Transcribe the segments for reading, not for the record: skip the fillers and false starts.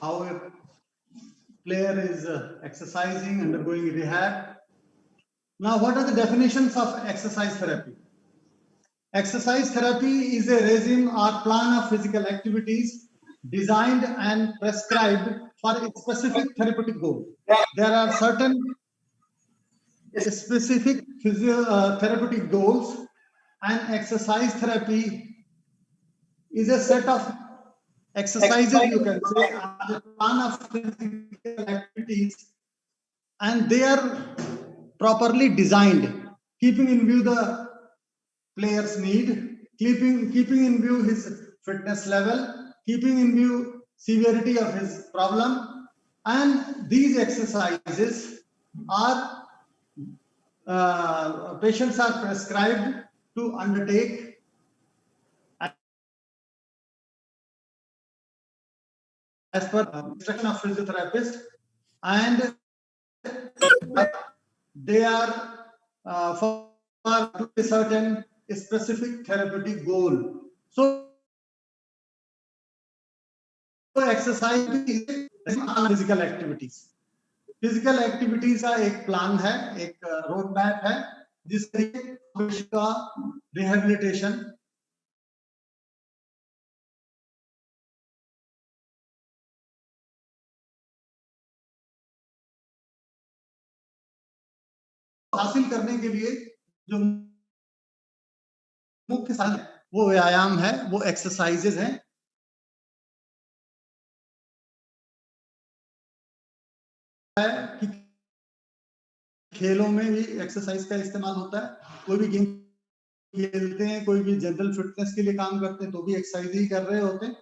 how a player is exercising, undergoing rehab. Now, what are the definitions of exercise therapy? Exercise therapy is a regime or plan of physical activities designed and prescribed for a specific therapeutic goal. There are certain specific therapeutic goals, and exercise therapy is a set of exercises, you can say, a plan of physical activities, and they are properly designed, keeping in view the player's need, keeping in view his fitness level, keeping in view severity of his problem, and these exercises are patients are prescribed to undertake as per instruction of physiotherapist, and they are for a certain specific therapeutic goal. So exercise is physical activities. Physical activities का एक plan है, एक road map है, जिसका rehabilitation हासिल करने के लिए जो मुख्य साधन है वो व्यायाम है, वो एक्सरसाइजेज हैं। कि खेलों में भी एक्सरसाइज का इस्तेमाल होता है, कोई भी गेम खेलते हैं, कोई भी जनरल फिटनेस के लिए काम करते हैं तो भी एक्सरसाइज ही कर रहे होते हैं।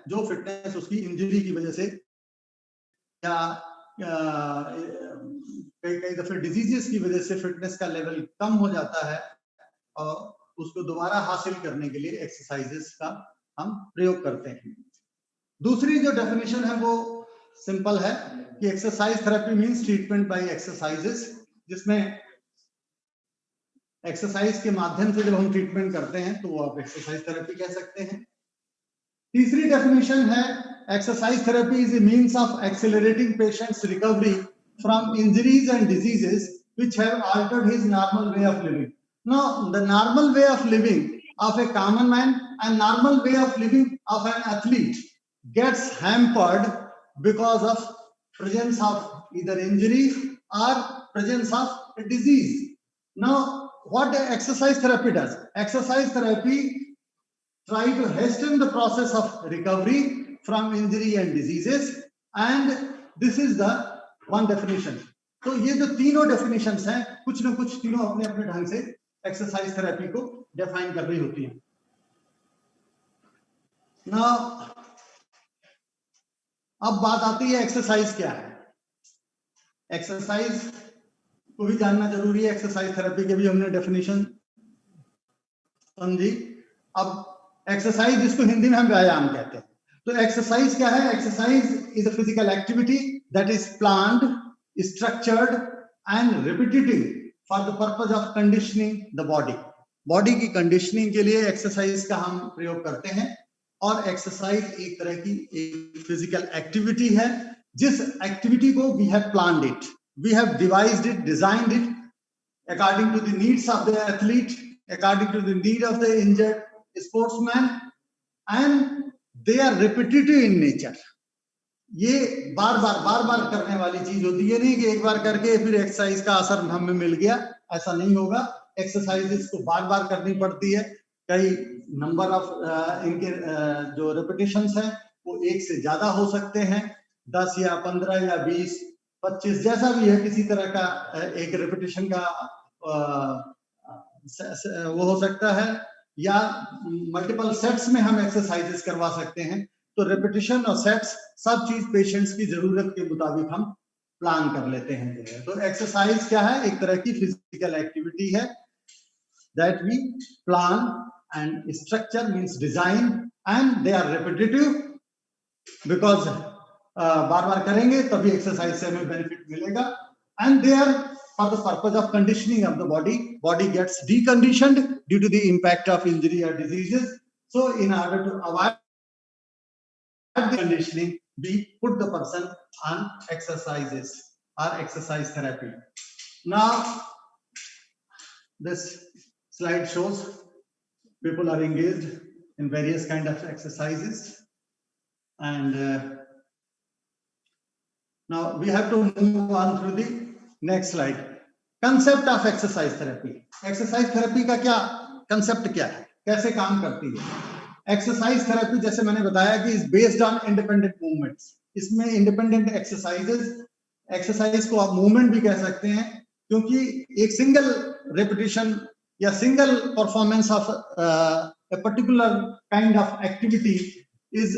जो फिटनेस उसकी इंजरी की वजह से या कई दफे डिजीजेस की वजह से फिटनेस का लेवल कम हो जाता है, और उसको दोबारा हासिल करने के लिए एक्सरसाइजेस का हम प्रयोग करते हैं। दूसरी जो डेफिनेशन है वो सिंपल है कि exercise therapy means treatment bye exercises, जिसमें एक्सरसाइज के माध्यम से जब हम ट्रीटमेंट करते हैं तो वो आप एक्सरसाइज थेरेपी कह सकते हैं। तीसरी डेफिनेशन है exercise therapy is a means of accelerating patients recovery from injuries and diseases which have Altered his normal way of living. Now the normal way of living of a common man and normal way of living of an athlete gets hampered because of presence of either injury or presence of a disease. Now, what exercise therapy does? Exercise therapy try to hasten the process of recovery from injury and diseases, and this is the one definition. तो ये जो तीनों definitions हैं, कुछ ना कुछ तीनों अपने अपने ढंग से एक्सरसाइज थेरेपी को डिफाइन कर रही होती है। Now, अब बात आती है एक्सरसाइज क्या है। एक्सरसाइज को भी जानना जरूरी है, एक्सरसाइज थेरेपी के भी हमने डेफिनेशन समझी। अब एक्सरसाइज जिसको हिंदी में हम व्यायाम कहते हैं, तो एक्सरसाइज क्या है? Exercise is a physical activity that is planned, structured and repetitive for the purpose of conditioning the body. Body की कंडीशनिंग के लिए एक्सरसाइज का हम प्रयोग करते हैं, और एक्सरसाइज एक तरह की एक फिजिकल एक्टिविटी है जिस एक्टिविटी को we have planned it, we have devised it, designed it according to the needs of the athlete, according to the need of the injured sportsman, and they are repetitive in nature. ये बार बार करने वाली चीज होती है, नहीं कि एक बार करके फिर एक्सरसाइज का असर हमें मिल गया, ऐसा नहीं होगा। एक्सरसाइजेस को बार बार करनी पड़ती है, कई नंबर ऑफ इनके जो रेपिटेशंस हैं वो एक से ज्यादा हो सकते हैं, 10 या 15 या 20, 25 जैसा भी है, किसी तरह का एक रेपिटेशन का वो हो सकता है, या मल्टीपल सेट्स में हम एक्सरसाइजेस करवा सकते हैं। तो रेपिटेशन और सेट्स सब चीज पेशेंट्स की जरूरत के मुताबिक हम प्लान कर लेते हैं। तो एक्सरसाइज क्या है? एक तरह की फिजिकल एक्टिविटी है that we plan and structure means design, and they are repetitive because बार बार करेंगे तभी एक्सरसाइज से हमें बेनिफिट मिलेगा. And they are for the purpose of conditioning of the body gets deconditioned due to the impact of injury or diseases. So in order to avoid the conditioning, we put the person on exercises or exercise therapy. Now this slide shows people are engaged in various kind of exercises, and now we have to move on through the next slide. Concept of exercise therapy. Exercise therapy का क्या concept क्या है, कैसे काम करती है? Exercise therapy जैसे मैंने बताया कि is based on independent movements. इसमें इंडिपेंडेंट एक्सरसाइज को आप मूवमेंट भी कह सकते हैं, क्योंकि एक सिंगल रेपिटेशन या single performance of a particular kind of activity is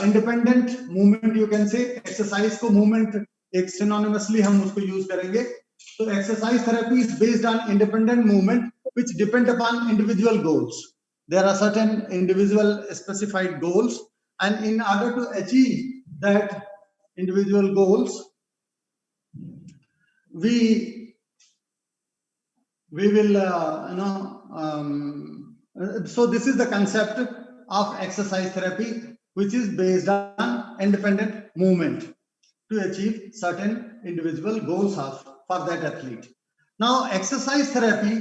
independent movement. You can say exercise को movement एक synonymously हम उसको use करेंगे. So exercise therapy is based on independent movement which depend upon individual goals. There are certain individual specified goals, and in order to achieve that individual goals, we will so this is the concept of exercise therapy, which is based on independent movement to achieve certain individual goals for that athlete. Now exercise therapy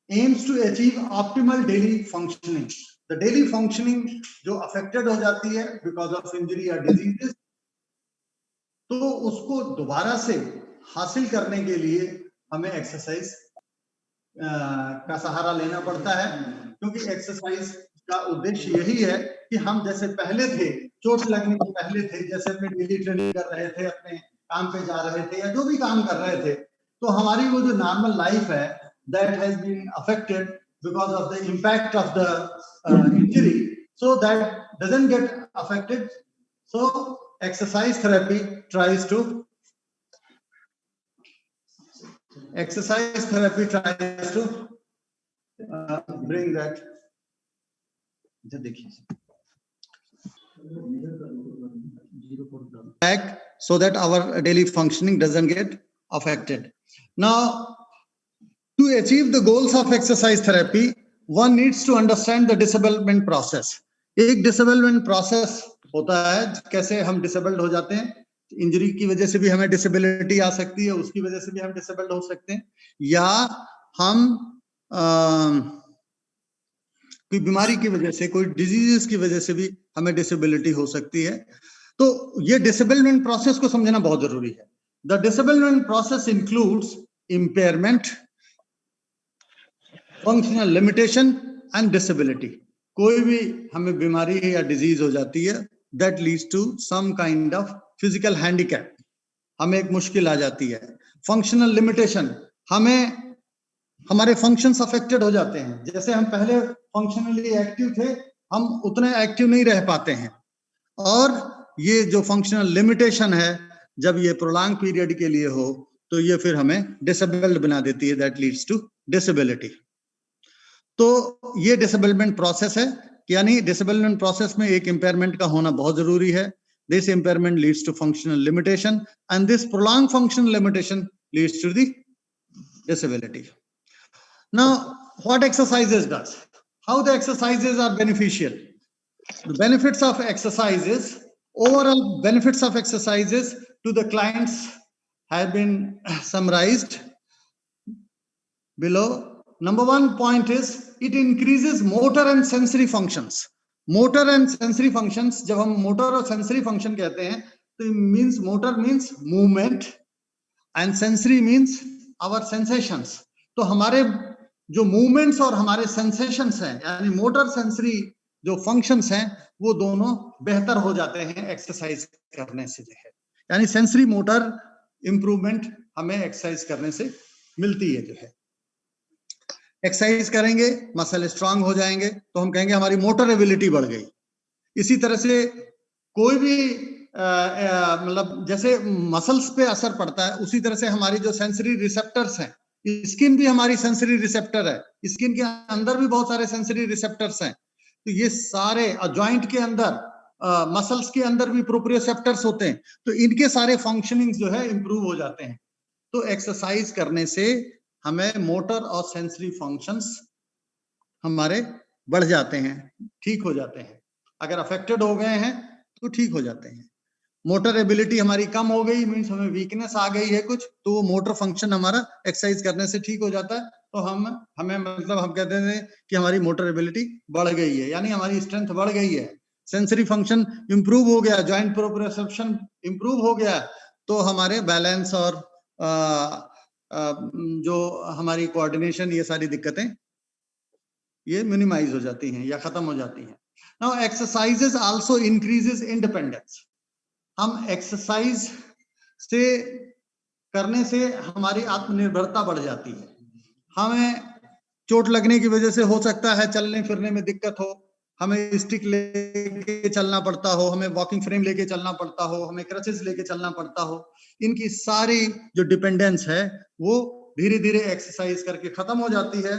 aims to achieve optimal daily functioning. The daily functioning जो affected हो जाती है because of injury or diseases, तो उसको दोबारा से हासिल करने के लिए हमें एक्सरसाइज का सहारा लेना पड़ता है, क्योंकि एक्सरसाइज का उद्देश्य यही है कि हम जैसे पहले थे, चोट लगने के पहले थे, जैसे अपने डेली ट्रेनिंग कर रहे थे, अपने काम पे जा रहे थे या जो भी काम कर रहे थे, तो हमारी वो जो नॉर्मल लाइफ है that has been affected because of the impact of the injury, so that doesn't get affected. So exercise therapy tries to bring that. Back so that our daily functioning doesn't get affected. Now, to achieve the goals of exercise therapy, one needs to understand the disablement process. एक disablement process होता है, कैसे हम disabled हो जाते हैं. Injury की वजह से भी हमें डिसेबिलिटी आ सकती है, उसकी वजह से भी हम डिसेबल्ड हो सकते हैं, या हम कोई बीमारी की वजह से, कोई डिजीजेस की वजह से भी हमें डिसेबिलिटी हो सकती है. तो ये डिसेबलमेंट प्रोसेस को समझना बहुत जरूरी है. The disablement process includes impairment, functional limitation and disability. कोई भी हमें बीमारी या डिजीज हो जाती है, that leads to some kind of physical handicap, हमें एक मुश्किल आ जाती है. फंक्शनल लिमिटेशन, हमें हमारे फंक्शंस अफेक्टेड हो जाते हैं. जैसे हम पहले फंक्शनली एक्टिव थे, हम उतने एक्टिव नहीं रह पाते हैं. और ये जो फंक्शनल लिमिटेशन है, जब ये प्रोलॉन्ग पीरियड के लिए हो, तो ये फिर हमें डिसेबल्ड बना देती है, दैट लीड्स टू डिसेबिलिटी. तो ये डिसेबलमेंट प्रोसेस है, यानी डिसेबलमेंट प्रोसेस में एक इम्पेयरमेंट का होना बहुत जरूरी है. This impairment leads to functional limitation, and this prolonged functional limitation leads to the disability. Now, what exercises does? How the exercises are beneficial? The benefits of exercises, overall benefits of exercises to the clients have been summarized below. Number one point is it increases motor and sensory functions. Motor and sensory functions, जब हम motor और sensory function कहते हैं, तो means motor means movement and sensory means our sensations. तो हमारे जो movements और हमारे सेंसेशंस हैं, यानी मोटर सेंसरी जो फंक्शंस हैं, वो दोनों बेहतर हो जाते हैं एक्सरसाइज करने से. जो है यानी सेंसरी मोटर इंप्रूवमेंट हमें एक्सरसाइज करने से मिलती है. जो है एक्सरसाइज करेंगे, मसल स्ट्रांग हो जाएंगे, तो हम कहेंगे हमारी मोटर एबिलिटी बढ़ गई. इसी तरह से कोई भी मतलब जैसे मसल्स पे असर पड़ता है, उसी तरह से हमारी जो सेंसरी रिसेप्टर्स हैं, स्किन भी हमारी सेंसरी रिसेप्टर है, स्किन के अंदर भी बहुत सारे सेंसरी रिसेप्टर्स हैं. तो ये सारे जॉइंट के अंदर मसल्स के अंदर भी प्रोप्रियोसेप्टर्स होते हैं, तो इनके सारे फंक्शनिंग जो है इंप्रूव हो जाते हैं। तो एक्सरसाइज करने से हमें मोटर और सेंसरी फंक्शंस हमारे बढ़ जाते हैं, ठीक हो जाते हैं। अगर अफेक्टेड हो गए हैं तो ठीक हो जाते हैं। मोटर एबिलिटी हमारी कम हो गई, मीन्स हमें वीकनेस आ गई है कुछ, तो वो मोटर फंक्शन हमारा एक्सरसाइज करने से ठीक हो जाता है। तो हमें मतलब हम कहते हैं कि हमारी मोटर एबिलिटी बढ़ गई है, यानी हमारी स्ट्रेंथ बढ़ गई है। सेंसरी फंक्शन इंप्रूव हो गया, जॉइंट प्रोप्रियोसेप्शन इंप्रूव हो गया, तो हमारे बैलेंस और जो हमारी कोऑर्डिनेशन, ये सारी दिक्कतें ये मिनिमाइज हो जाती हैं या खत्म हो जाती हैं। Now exercises also increases independence. हम एक्सरसाइज से करने से हमारी आत्मनिर्भरता बढ़ जाती है। हमें चोट लगने की वजह से हो सकता है चलने फिरने में दिक्कत हो, हमें स्टिक लेके चलना पड़ता हो, हमें वॉकिंग फ्रेम लेके चलना पड़ता हो, हमें क्रचेस लेके चलना पड़ता हो। इनकी सारी जो डिपेंडेंस है वो धीरे धीरे एक्सरसाइज करके खत्म हो जाती है,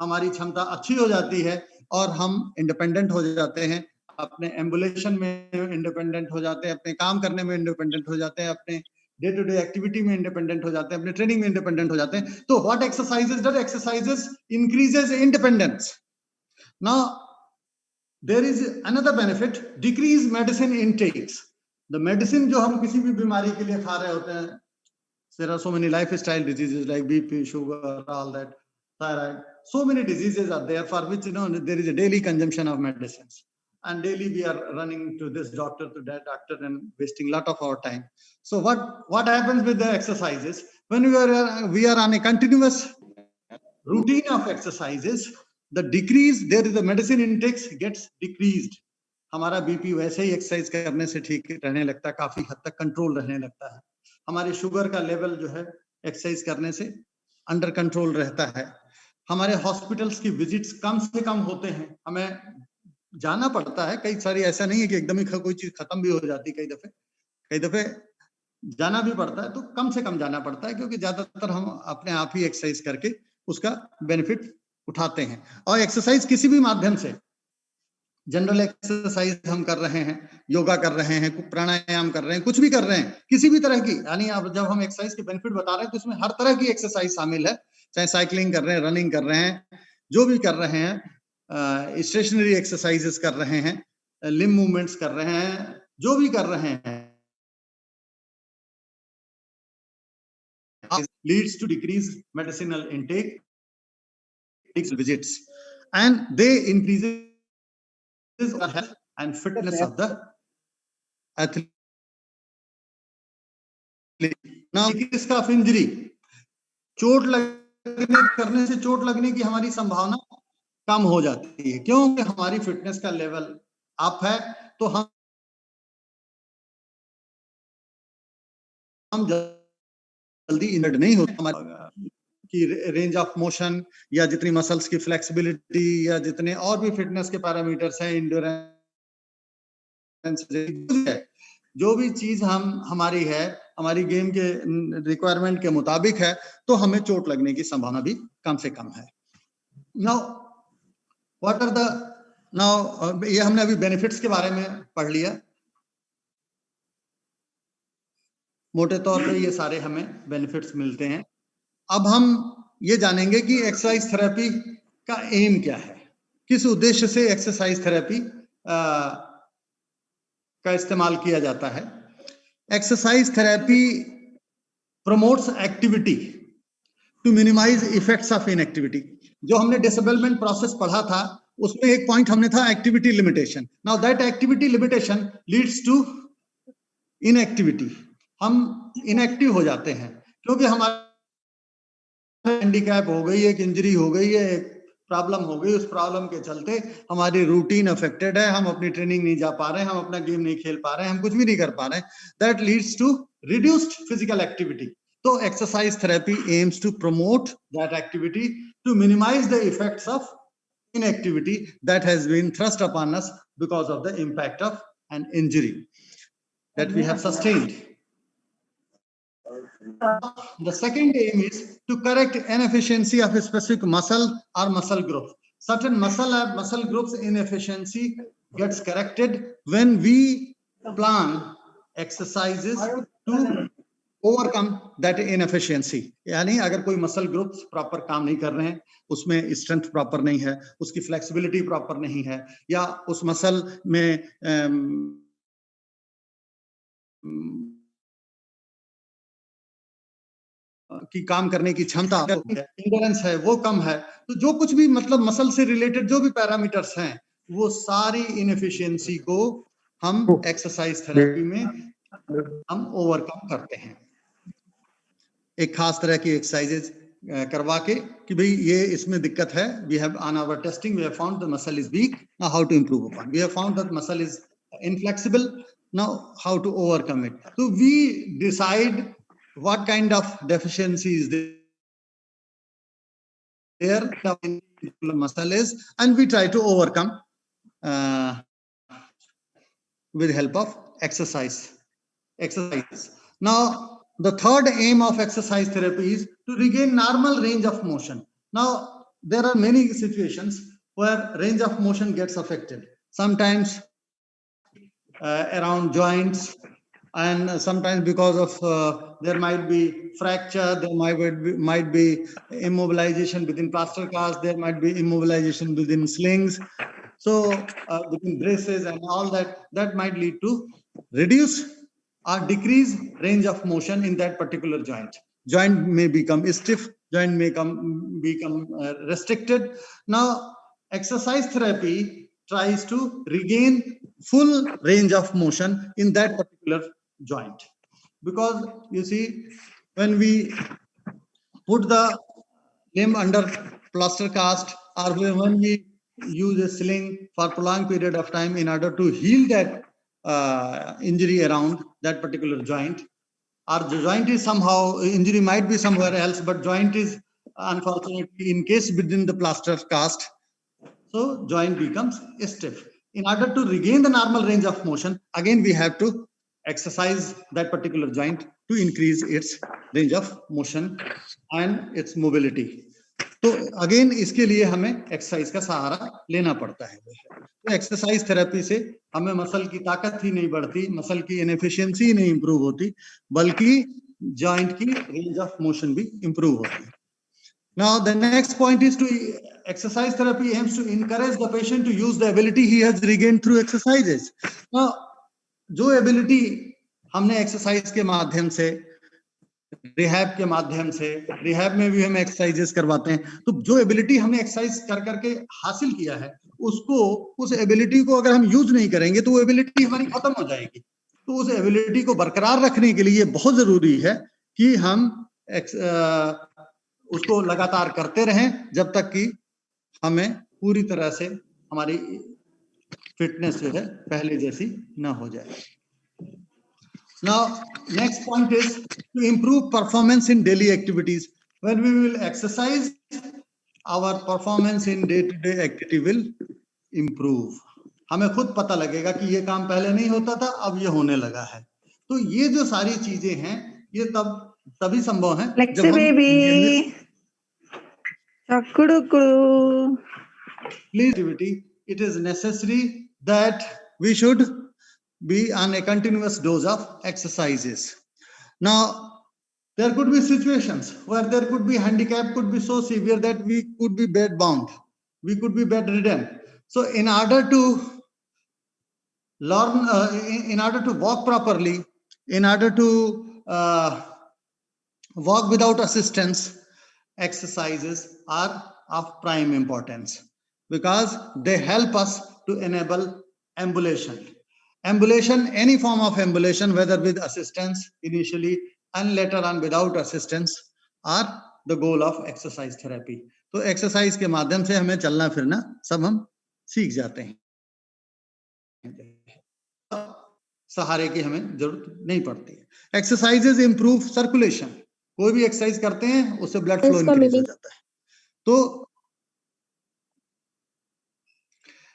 हमारी क्षमता अच्छी हो जाती है और हम इंडिपेंडेंट हो जाते हैं, अपने एम्बुलेशन में इंडिपेंडेंट हो जाते हैं, अपने काम करने में इंडिपेंडेंट हो जाते हैं, अपने डे टू डे एक्टिविटी में इंडिपेंडेंट हो जाते हैं, अपने ट्रेनिंग में इंडिपेंडेंट हो जाते हैं। तो what exercises does? Exercises increases independence. Now there is another benefit, decrease medicine intakes. The medicine जो हम किसी भी बीमारी के लिए खा रहे होते हैं, there are so many lifestyle diseases like BP, sugar, all that, thyroid, so many diseases are there for which there is a daily consumption of medicines, and daily we are running to this doctor, to that doctor, and wasting a lot of our time. So what happens with the exercises? When we are on a continuous routine of exercises, the decrease, there is the medicine intake gets decreased. हमारा BP वैसे ही exercise करने से ठीक रहने लगता है, काफी हद तक कंट्रोल रहने लगता है। हमारे शुगर का लेवल जो है एक्सरसाइज करने से अंडर कंट्रोल रहता है। हमारे हॉस्पिटल्स की विजिट्स कम से कम होते हैं, हमें जाना पड़ता है कई सारी, ऐसा नहीं है कि एकदम ही कोई चीज खत्म भी हो जाती, कई दफे जाना भी पड़ता है, तो कम से कम जाना पड़ता है, क्योंकि ज्यादातर हम अपने आप ही एक्सरसाइज करके उसका बेनिफिट उठाते हैं। और एक्सरसाइज किसी भी माध्यम से, जनरल एक्सरसाइज हम कर रहे हैं, योगा कर रहे हैं, प्राणायाम कर रहे हैं, कुछ भी कर रहे हैं, किसी भी तरह की, यानी अब जब हम एक्सरसाइज के बेनिफिट बता रहे हैं तो इसमें हर तरह की एक्सरसाइज शामिल है, चाहे साइकिलिंग कर रहे हैं, रनिंग कर रहे हैं, जो भी कर रहे हैं, स्टेशनरी एक्सरसाइजेस कर रहे हैं, लिम्ब मूवमेंट्स कर रहे हैं, जो भी कर रहे हैं, leads to decreased medicinal intake, visits, and they increases the health and fitness of the athlete. Now, risk of injury, चोट करने से चोट लगने की हमारी संभावना कम हो जाती है, क्योंकि हमारी फिटनेस का लेवल अप है, तो हम जल्दी इंजर्ड नहीं होते। हमारी की रेंज ऑफ मोशन या जितनी मसल्स की फ्लेक्सिबिलिटी या जितने और भी फिटनेस के पैरामीटर्स हैं, इंड्योरेंस, जो भी चीज हमारी है, हमारी गेम के रिक्वायरमेंट के मुताबिक है, तो हमें चोट लगने की संभावना भी कम से कम है। Now what are the, now ये हमने अभी बेनिफिट्स के बारे में पढ़ लिया, मोटे तौर पे ये सारे हमें बेनिफिट्स मिलते हैं। अब हम ये जानेंगे कि एक्सरसाइज थेरेपी का एम क्या है, किस उद्देश्य से एक्सरसाइज थेरेपी का इस्तेमाल किया जाता है। Exercise therapy promotes activity to minimize effects of inactivity. जो हमने डिसेबलमेंट प्रोसेस पढ़ा था, उसमें एक पॉइंट हमने था activity limitation. Now that activity limitation leads to inactivity. हम इनएक्टिव हो जाते हैं क्योंकि हमारा हैंडीकैप हो गई, एक इंजरी हो गई है, एक प्रॉब्लम हो गई, उस प्रॉब्लम के चलते हमारी रूटीन अफेक्टेड है, हम अपनी ट्रेनिंग नहीं जा पा रहे हैं, हम अपना गेम नहीं खेल पा रहे हैं, हम कुछ भी नहीं कर पा रहे हैं। That leads to reduced physical activity. तो exercise therapy aims to promote that activity to minimize the effects of inactivity that has been thrust upon us because of the impact of an injury that we have sustained. The second aim is to correct inefficiency of a specific muscle or muscle group. Certain muscle groups inefficiency gets corrected when we plan exercises to overcome that inefficiency. यानी अगर कोई muscle groups proper काम नहीं कर रहे हैं, उसमें strength proper नहीं है, उसकी फ्लेक्सिबिलिटी प्रॉपर नहीं है, या उस मसल में की काम करने की क्षमता, इंडोरेंस है, वो कम है, तो जो कुछ भी मतलब मसल से रिलेटेड जो भी पैरामीटर्स हैं, वो सारी इनएफिशिएंसी को हम एक्सरसाइज थेरेपी में हम ओवरकम करते हैं। एक खास तरह की एक्सरसाइजेज करवा के कि भाई ये इसमें दिक्कत है, we have on our testing we have found the muscle is weak, now how to improve upon, we have found that muscle is inflexible, now how to overcome it. So we decide what kind of deficiency is there in the muscle is, and we try to overcome with help of exercise. Now the third aim of exercise therapy is to regain normal range of motion. Now there are many situations where range of motion gets affected, sometimes around joints, and sometimes because of there might be fracture, there might be immobilization within plaster cast, there might be immobilization within slings, so within braces and all that might lead to reduce or decrease range of motion in that particular joint. Joint may become stiff, joint may become restricted. Now exercise therapy tries to regain full range of motion in that particular joint, because you see, when we put the limb under plaster cast, or when we use a sling for prolonged period of time in order to heal that injury around that particular joint, or the joint is somehow, injury might be somewhere else, but joint is unfortunately encased within the plaster cast, so joint becomes stiff. In order to regain the normal range of motion, again we have to exercise that particular joint to increase its range of motion and its mobility. तो again इसके लिए हमें exercise का सहारा लेना पड़ता है। तो exercise therapy से हमें मसल की ताकत ही नहीं बढ़ती, मसल की इनएफिशिएंसी नहीं इंप्रूव होती, बल्कि जॉइंट की रेंज ऑफ मोशन भी इंप्रूव होती है। Now the next point is to exercise therapy aims to encourage the patient to use the ability he has regained through exercises. Now जो ability हमने exercise के माध्यम से, रिहैब के माध्यम से, रिहैब में भी हम एक्सरसाइजेस करवाते हैं, तो जो एबिलिटी हमने एक्सरसाइज कर करके हासिल किया है, उसको, उस एबिलिटी को अगर हम यूज नहीं करेंगे तो वो एबिलिटी हमारी खत्म हो जाएगी। तो उस एबिलिटी को बरकरार रखने के लिए बहुत जरूरी है कि हम उसको लगातार करते रहें जब तक कि हमें पूरी तरह से हमारी फिटनेस जो है पहले जैसी ना हो जाए। Now next point is to improve performance in daily activities. When we will exercise, our performance in day-to-day activity will improve. हमें खुद पता लगेगा कि ये काम पहले नहीं होता था, अब ये होने लगा है। तो ये जो सारी चीजें हैं, ये तभी संभव है जब हम activity, it is necessary that we should be on a continuous dose of exercises. Now there could be situations where there could be handicap could be so severe that we could be bed bound, we could be bedridden. So in order to learn, in order to walk properly, in order to walk without assistance, exercises are of prime importance, because they help us to enable ambulation. Ambulation, any form of ambulation, whether with assistance initially and later on without assistance, are the goal of exercise therapy. तो exercise के माध्यम से हमें चलना फिरना सब हम सीख जाते हैं, सहारे की हमें जरूरत नहीं पड़ती है। एक्सरसाइजेज इंप्रूव सर्कुलेशन, कोई भी एक्सरसाइज करते हैं उससे ब्लड फ्लो इंक्रीज हो जाता है। तो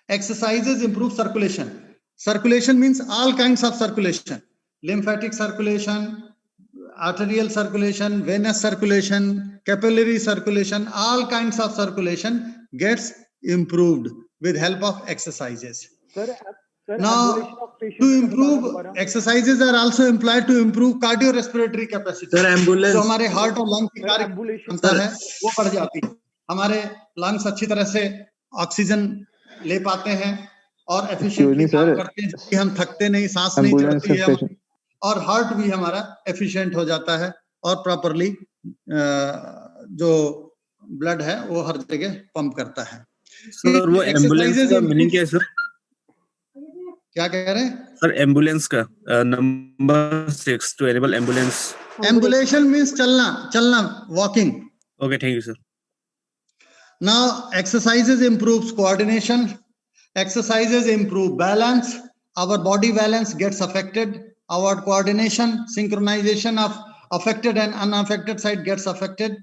exercises improve circulation. Circulation means all kinds of circulation: lymphatic circulation, arterial circulation, venous circulation, capillary circulation. All kinds of circulation gets improved with help of exercises. Now, to improve, exercises are also employed to improve cardiorespiratory capacity. Sir ambulance जो हमारे heart और lung की कार्य क्षमता है वो बढ़ जाती है, हमारे लंग्स अच्छी तरह से ऑक्सीजन ले पाते हैं और एफिशिएंटली काम करते हैं, जबकि हम थकते नहीं, सांस नहीं चढ़ती है, और हार्ट भी हमारा एफिशिएंट हो जाता है और प्रॉपरली जो ब्लड है वो हर जगह पंप करता है। सर वो एम्बुलेंस का मीनिंग क्या है सर? क्या कह रहे हैं सर? एम्बुलेंस का number 6 to enable ambulance. Ambulation means चलना, चलना, walking. Okay, thank you sir. Now, exercises improves coordination. Exercises improve balance. Our body balance gets affected. Our coordination, synchronization of affected and unaffected side gets affected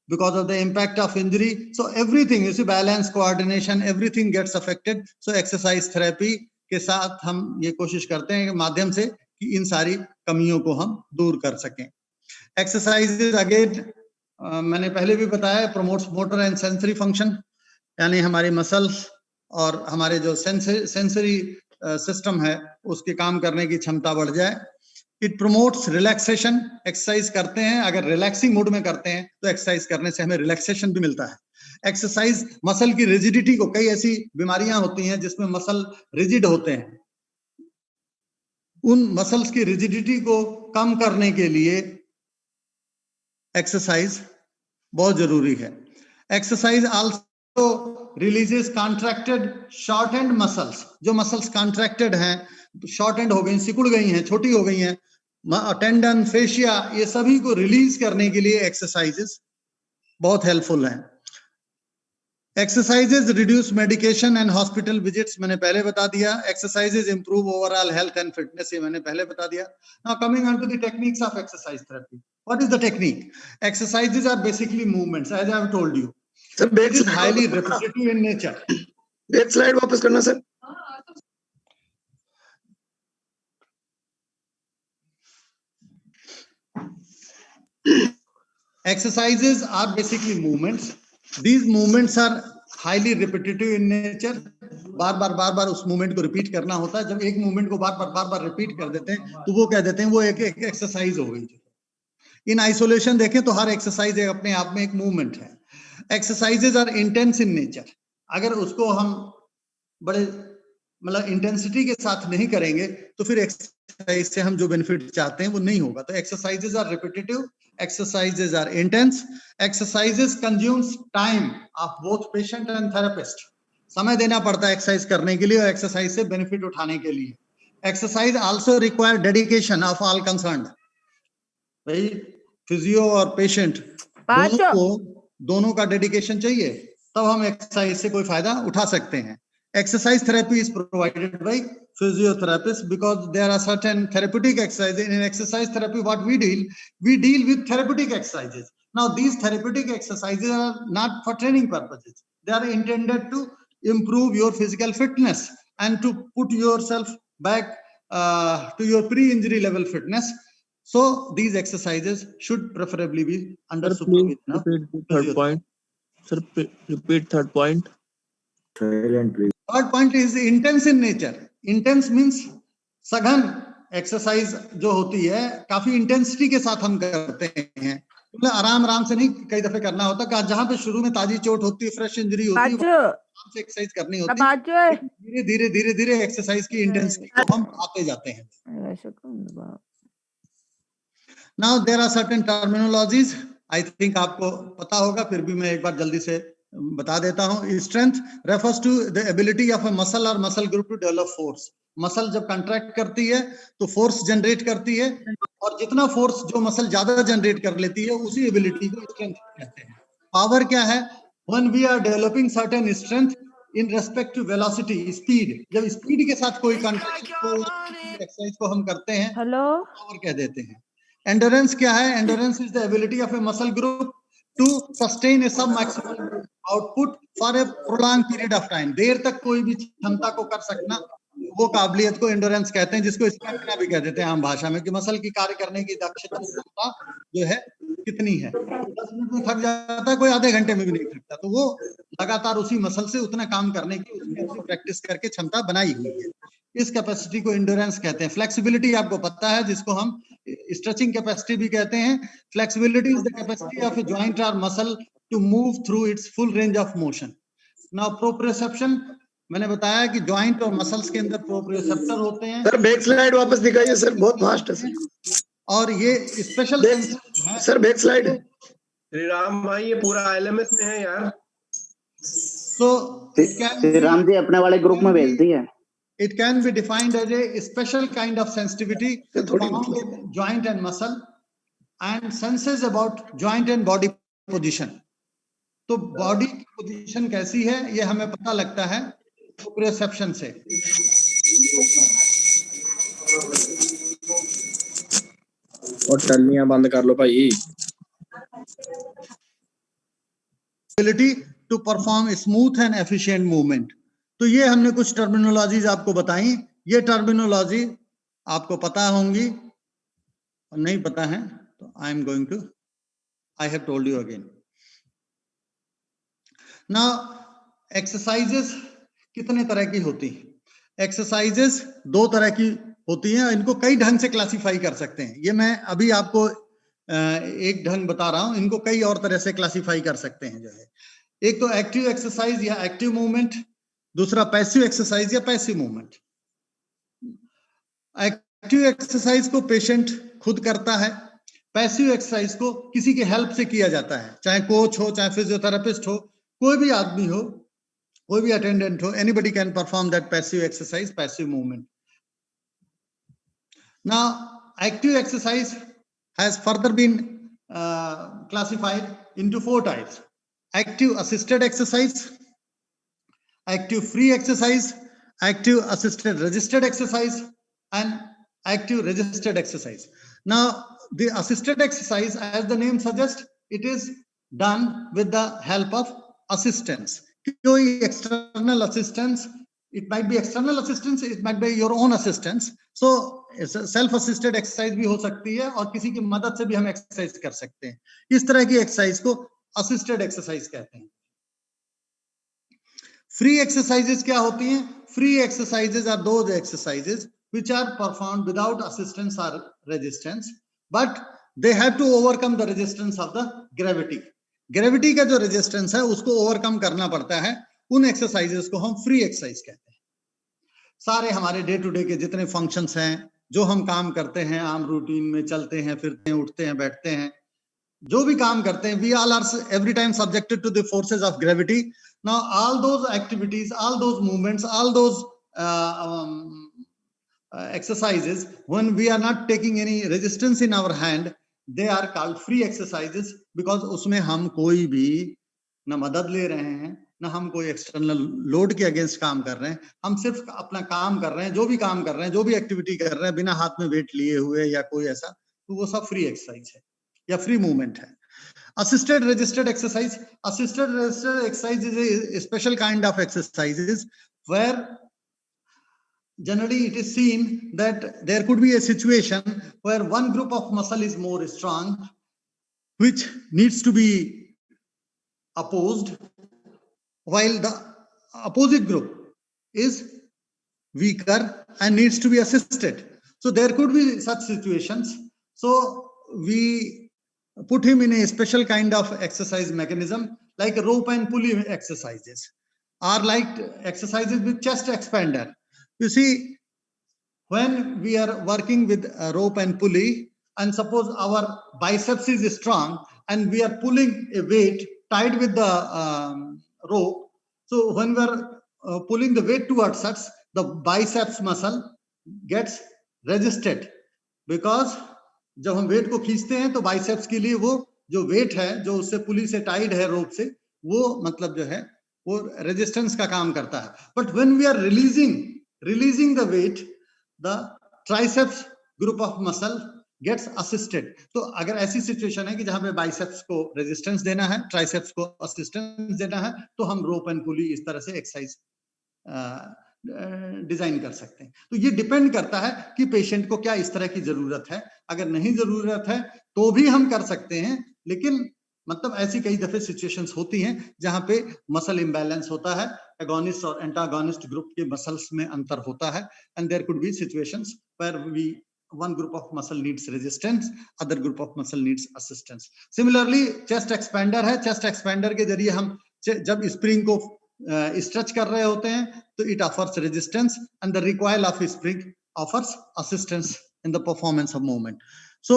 because of the impact of injury. So everything, you see, balance, coordination, everything gets affected. So exercise therapy के साथ हम ये कोशिश करते हैं कि माध्यम से कि इन सारी कमियों को हम दूर कर सकें। Exercises again, मैंने पहले भी बताया, promotes motor and sensory function, यानी हमारी मसल्स और हमारे जो सेंसरी सिस्टम है उसके काम करने की क्षमता बढ़ जाए। इट प्रमोट्स रिलैक्सेशन, एक्सरसाइज करते हैं अगर रिलैक्सिंग मूड में करते हैं तो एक्सरसाइज करने से हमें रिलैक्सेशन भी मिलता है। एक्सरसाइज मसल की रिजिडिटी को, कई ऐसी बीमारियां होती हैं जिसमें मसल रिजिड होते हैं, उन मसल्स की रिजिडिटी को कम करने के लिए एक्सरसाइज बहुत जरूरी है। Exercise also releases contracted short and muscles, जो मसल्स कॉन्ट्रैक्टेड हैं, शॉर्ट एंड हो गई, सिकुड़ गई हैं, छोटी हो गई हैं, टेंडन, फेशिया, ये सभी को रिलीज करने के लिए एक्सरसाइजेस बहुत हेल्पफुल हैं। Exercises reduce medication and hospital visits, मैंने पहले बता दिया। Exercises improve overall health and fitness, ये मैंने पहले बता दिया। Now coming on to the techniques of exercise therapy. What is the technique? Exercises are basically movements, as I have told you. Sir, it is highly repetitive in nature. Back slide वापस करना sir. Exercises are basically movements. These movements are highly repetitive in nature. बार बार उस movement को repeat करना होता है। जब एक movement को बार बार रिपीट कर देते हैं तो वो कह देते हैं वो एक एक्सरसाइज हो गई। इन आइसोलेशन देखें तो हर एक्सरसाइज अपने आप में एक मूवमेंट है। Exercises are intense in nature, अगर उसको हम बड़े मतलब इंटेंसिटी के साथ नहीं करेंगे तो फिर एक्सरसाइज से हम जो बेनिफिट चाहते हैं वो नहीं होगा। तो exercises are repetitive, exercises are intense, exercises consumes time of both patient and therapist. समय देना पड़ता है एक्सरसाइज करने के लिए और एक्सरसाइज से बेनिफिट उठाने के लिए। Exercise also require dedication of all concerned. भाई फिजियो और पेशेंट दोनों का डेडिकेशन चाहिए, तब हम एक्सरसाइज से कोई फायदा उठा सकते हैं। Exercise therapy is provided by physiotherapist because there are certain therapeutic exercises in exercise therapy. What we deal with therapeutic exercises. Now these therapeutic exercises are not for training purposes, they are intended to improve your physical fitness and to put yourself back to your pre-injury level fitness. So these exercises should preferably be under supervision. Repeat third point. Sir, repeat third point. Silent, please. Third point is intense in nature. Intense means सघन exercise जो होती है काफी intensity के साथ हम करते हैं, मतलब आराम से नहीं कई दफे करना होता। जहां पे शुरू में ताजी चोट होती है, फ्रेश इंजरी होती है, आराम से एक्सरसाइज करनी होती है। धीरे धीरे एक्सरसाइज की इंटेंसिटी को हम आते जाते हैं। Now there are certain terminologies, I think आपको पता होगा, फिर भी मैं एक बार जल्दी से बता देता हूं। Strength refers to the ability of a muscle और muscle group to develop force. Muscle जब कंट्रैक्ट करती है तो फोर्स जनरेट करती है, और जितना फोर्स जो मसल ज्यादा जनरेट कर लेती है उसी एबिलिटी को स्ट्रेंथ कहते हैं। पावर क्या है? When we are developing certain strength in respect to velocity, speed, जब स्पीड के साथ कोई एक्सरसाइज को हम करते हैं पावर कह देते हैं। एंडोरेंस क्या है? Endurance is the ability of A muscle group to sustain a sub maximal output for a prolonged period of time. देर तक कोई भी क्षमता को कर सकना, वो काबिलियत को एंडोरेंस कहते हैं, जिसको स्टैमिना भी कह देते हैं आम भाषा में, कि मसल की कार्य करने की दक्षता जो है कितनी है। 10 मिनट में थक जाता है, कोई आधे घंटे में भी नहीं थकता। तो वो लगातार उसी मसल से उतना काम करने की उसने अपनी प्रैक्टिस करके क्षमता बनाई हुई है। इस कैपेसिटी को एंड्योरेंस कहते हैं। फ्लेक्सिबिलिटी आपको पता है, जिसको हम स्ट्रेचिंग कैपेसिटी भी कहते हैं। Flexibility is the capacity of a joint और muscle to move through its full range of motion. Now proprioception, मैंने बताया कि जॉइंट और मसल्स के अंदर प्रोप्रियोसेप्टर होते हैं। सर बैक स्लाइड वापस दिखाइए सर, बहुत फास्ट है सर। और ये special sir back slide. Shri Ram भाई ये पूरा LMS में है यार। तो श्री राम जी अपने वाले ग्रुप में भेज दिए। It can be defined as a special kind of sensitivity found in joint and muscle and senses about joint and body position. तो बॉडी की पोजीशन कैसी है ये हमें पता लगता है प्रोप्रियोसेप्शन से। और टल्लियां बंद कर लो भाई। Ability to perform smooth and efficient movement. तो ये हमने कुछ टर्मिनोलॉजीज आपको बताई। ये टर्मिनोलॉजी आपको पता होंगी, और नहीं पता है तो I have told you again. Now exercises कितने तरह की होती हैं? एक्सरसाइजेस 2 तरह की होती हैं, इनको कई ढंग से क्लासिफाई कर सकते हैं। ये मैं अभी आपको एक ढंग बता रहा हूं, इनको कई और तरह से क्लासिफाई कर सकते हैं जो है। एक तो एक्टिव एक्सरसाइज या एक्टिव मूवमेंट, दूसरा पैसिव एक्सरसाइज या पैसिव मूवमेंट। एक्टिव एक्सरसाइज को पेशेंट खुद करता है, पैसिव एक्सरसाइज को किसी के हेल्प से किया जाता है, चाहे कोच हो, चाहे फिजियोथेरेपिस्ट हो, कोई भी आदमी हो, कोई भी अटेंडेंट हो, anybody can perform that passive exercise, passive movement. Now active exercise has further been classified into 4 types: active assisted exercise, active free exercise, active assisted resisted exercise, and active resisted exercise. Now the assisted exercise, as the name suggests, it is done with the help of assistance. कोई external assistance, it might be external assistance, it might be your own assistance. So self assisted exercise भी हो सकती है और किसी की मदद से भी हम एक्सरसाइज कर सकते हैं। इस तरह की एक्सरसाइज को असिस्टेड एक्सरसाइज कहते हैं। फ्री एक्सरसाइजेज क्या होती हैं? Free exercises are those exercises which are performed without assistance और resistance, but they have to overcome the resistance of the gravity. Gravity का जो रेजिस्टेंस है उसको ओवरकम करना पड़ता है। उन एक्सरसाइजेज को हम फ्री एक्सरसाइज कहते हैं। सारे हमारे डे टू डे के जितने फंक्शंस हैं, जो हम काम करते हैं, आम रूटीन में चलते हैं, फिरते हैं, उठते हैं, बैठते हैं, जो भी काम करते हैं, we all are every time subjected to the forces of gravity. Now all those activities, all those movements, all those exercises, when we are not taking any resistance in our hand, they are called free exercises, because उसमें हम कोई भी ना मदद ले रहे हैं, ना हम कोई एक्सटर्नल लोड के अगेंस्ट काम कर रहे हैं, हम सिर्फ अपना काम कर रहे हैं, जो भी काम कर रहे हैं, जो भी एक्टिविटी कर रहे हैं, बिना हाथ में वेट लिए हुए या कोई ऐसा, तो वो सब फ्री एक्सरसाइज है या फ्री मूवमेंट है। Assisted resisted exercise. Assisted resisted exercise is a special kind of exercises where generally it is seen that there could be a situation where one group of muscle is more strong, which needs to be opposed, while the opposite group is weaker and needs to be assisted. So there could be such situations. So we put him in a special kind of exercise mechanism, like rope and pulley exercises, or like exercises with chest expander. You see, when we are working with a rope and pulley, and suppose our biceps is strong and we are pulling a weight tied with the rope, so when we are pulling the weight towards us, the biceps muscle gets resisted, because जब हम wait को खींचते हैं तो biceps के लिए वो जो वेट है, जो उससे पुली से टाइड है, रोप से, वो मतलब जो है वो रेजिस्टेंस का काम करता है। But when we are releasing the weight, the triceps group of muscle gets assisted. तो अगर ऐसी सिचुएशन है कि जहां पे बाइसेप्स को रेजिस्टेंस देना है, ट्राइसेप्स को असिस्टेंस देना है, तो हम रोप एंड पुली इस तरह से एक्सरसाइज डिजाइन कर सकते हैं। तो ये डिपेंड करता है कि पेशेंट को क्या इस तरह की जरूरत है। अगर नहीं जरूरत है तो भी हम कर सकते हैं, लेकिन मतलब ऐसी कई दफे सिचुएशंस होती हैं जहां पे मसल इम्बैलेंस होता है, एगोनिस्ट और एंटागोनिस्ट ग्रुप के मसल्स में अंतर होता है, and there could be situations where we one group of muscle needs resistance, other group of muscle needs assistance. Similarly, chest expander है, chest expander के जरिए हम जब स्प्रिंग को स्ट्रेच कर रहे होते हैं तो it offers resistance and the recoil of spring offers assistance in the performance of movement. So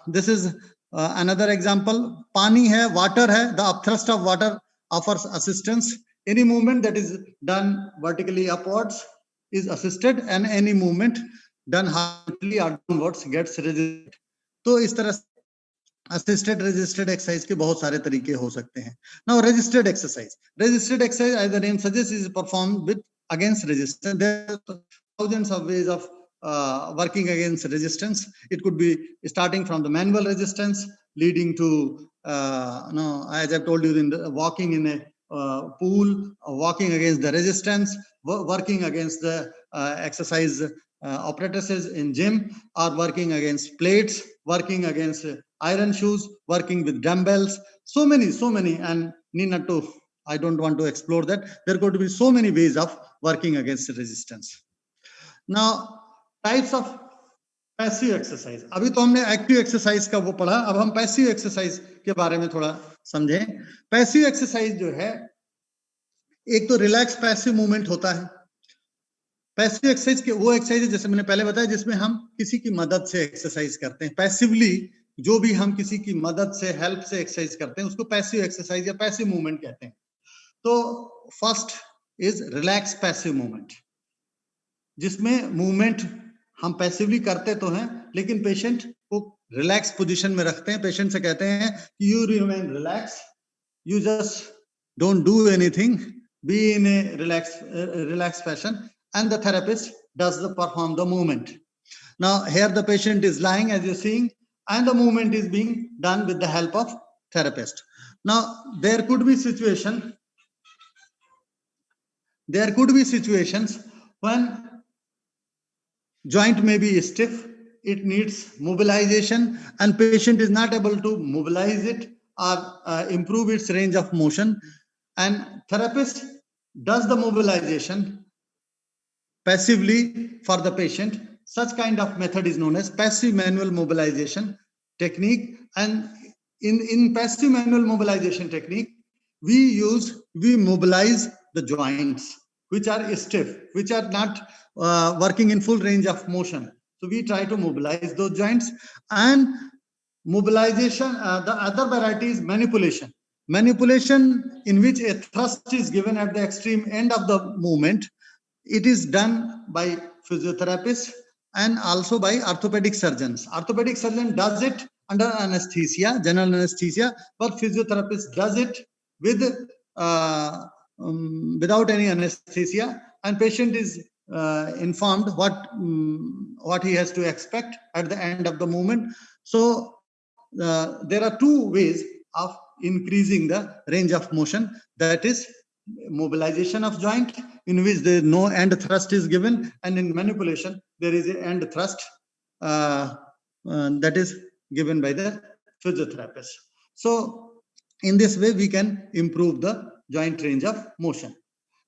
this is another example. पानी है, water है, the upthrust of water offers assistance. Any movement that is done vertically upwards is assisted, and any movement done horizontally or downwards gets resisted. तो इस तरह assisted resisted exercise के बहुत सारे तरीके हो सकते हैं. Now resisted exercise as the name suggests is performed with against resistance. There are thousands of ways of working against resistance. It could be starting from the manual resistance leading to as I've told you, in the walking in a pool, walking against the resistance, working against the exercise apparatuses in gym, or working against plates, working against iron shoes, working with dumbbells. So many, and need not to, I don't want to explore that. There could be so many ways of working against resistance. Now, types of passive exercise. अभी तो हमने active exercise का वो पढ़ा, अब हम passive exercise के बारे में थोड़ा समझें. पैसिव एक्सरसाइज जो है, एक तो रिलैक्स पैसिव मूवमेंट होता है. पैसिव एक्सरसाइज के वो एक्सरसाइज जैसे मैंने पहले बताया जिसमें हम किसी की मदद से एक्सरसाइज करते हैं. पैसिवली जो भी हम किसी की मदद से, हेल्प से एक्सरसाइज करते हैं उसको पैसिव एक्सरसाइज या पैसिव मूवमेंट कहते हैं. तो first is relax passive movement, जिसमें मूवमेंट हम पैसिवली करते तो हैं लेकिन पेशेंट को रिलैक्स पोजीशन में रखते हैं. पेशेंट से कहते हैं कि you remain relax, you just don't do anything, be in A relax fashion, and the therapist does perform the movement. Now here the patient is lying as you're seeing, and the movement is being done with the help of therapist. Now there could be situations when joint may be stiff, it needs mobilization, and patient is not able to mobilize it or improve its range of motion, and therapist does the mobilization passively for the patient. Such kind of method is known as passive manual mobilization technique. And in passive manual mobilization technique, we mobilize the joints which are stiff, which are not working in full range of motion. So we try to mobilize those joints. And mobilization, the other variety is manipulation. Manipulation in which a thrust is given at the extreme end of the movement. It is done by physiotherapists and also by orthopedic surgeons. Orthopedic surgeon does it under anesthesia, general anesthesia, but physiotherapist does it with without any anesthesia, and patient is informed what he has to expect at the end of the movement. So there are two ways of increasing the range of motion, that is mobilization of joint, in which there no end thrust is given, and in manipulation there is an end thrust that is given by the physiotherapist. So in this way we can improve the joint range of motion.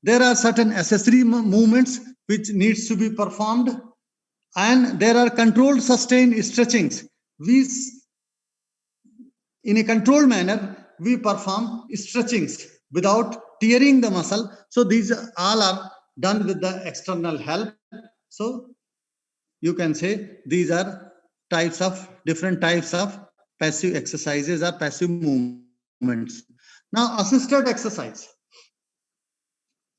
There are certain accessory movements which needs to be performed, and there are controlled sustained stretchings. In a controlled manner we perform stretchings without tearing the muscle. So these all are done with the external help. So you can say these are different types of passive exercises or passive movements. Now assisted exercise.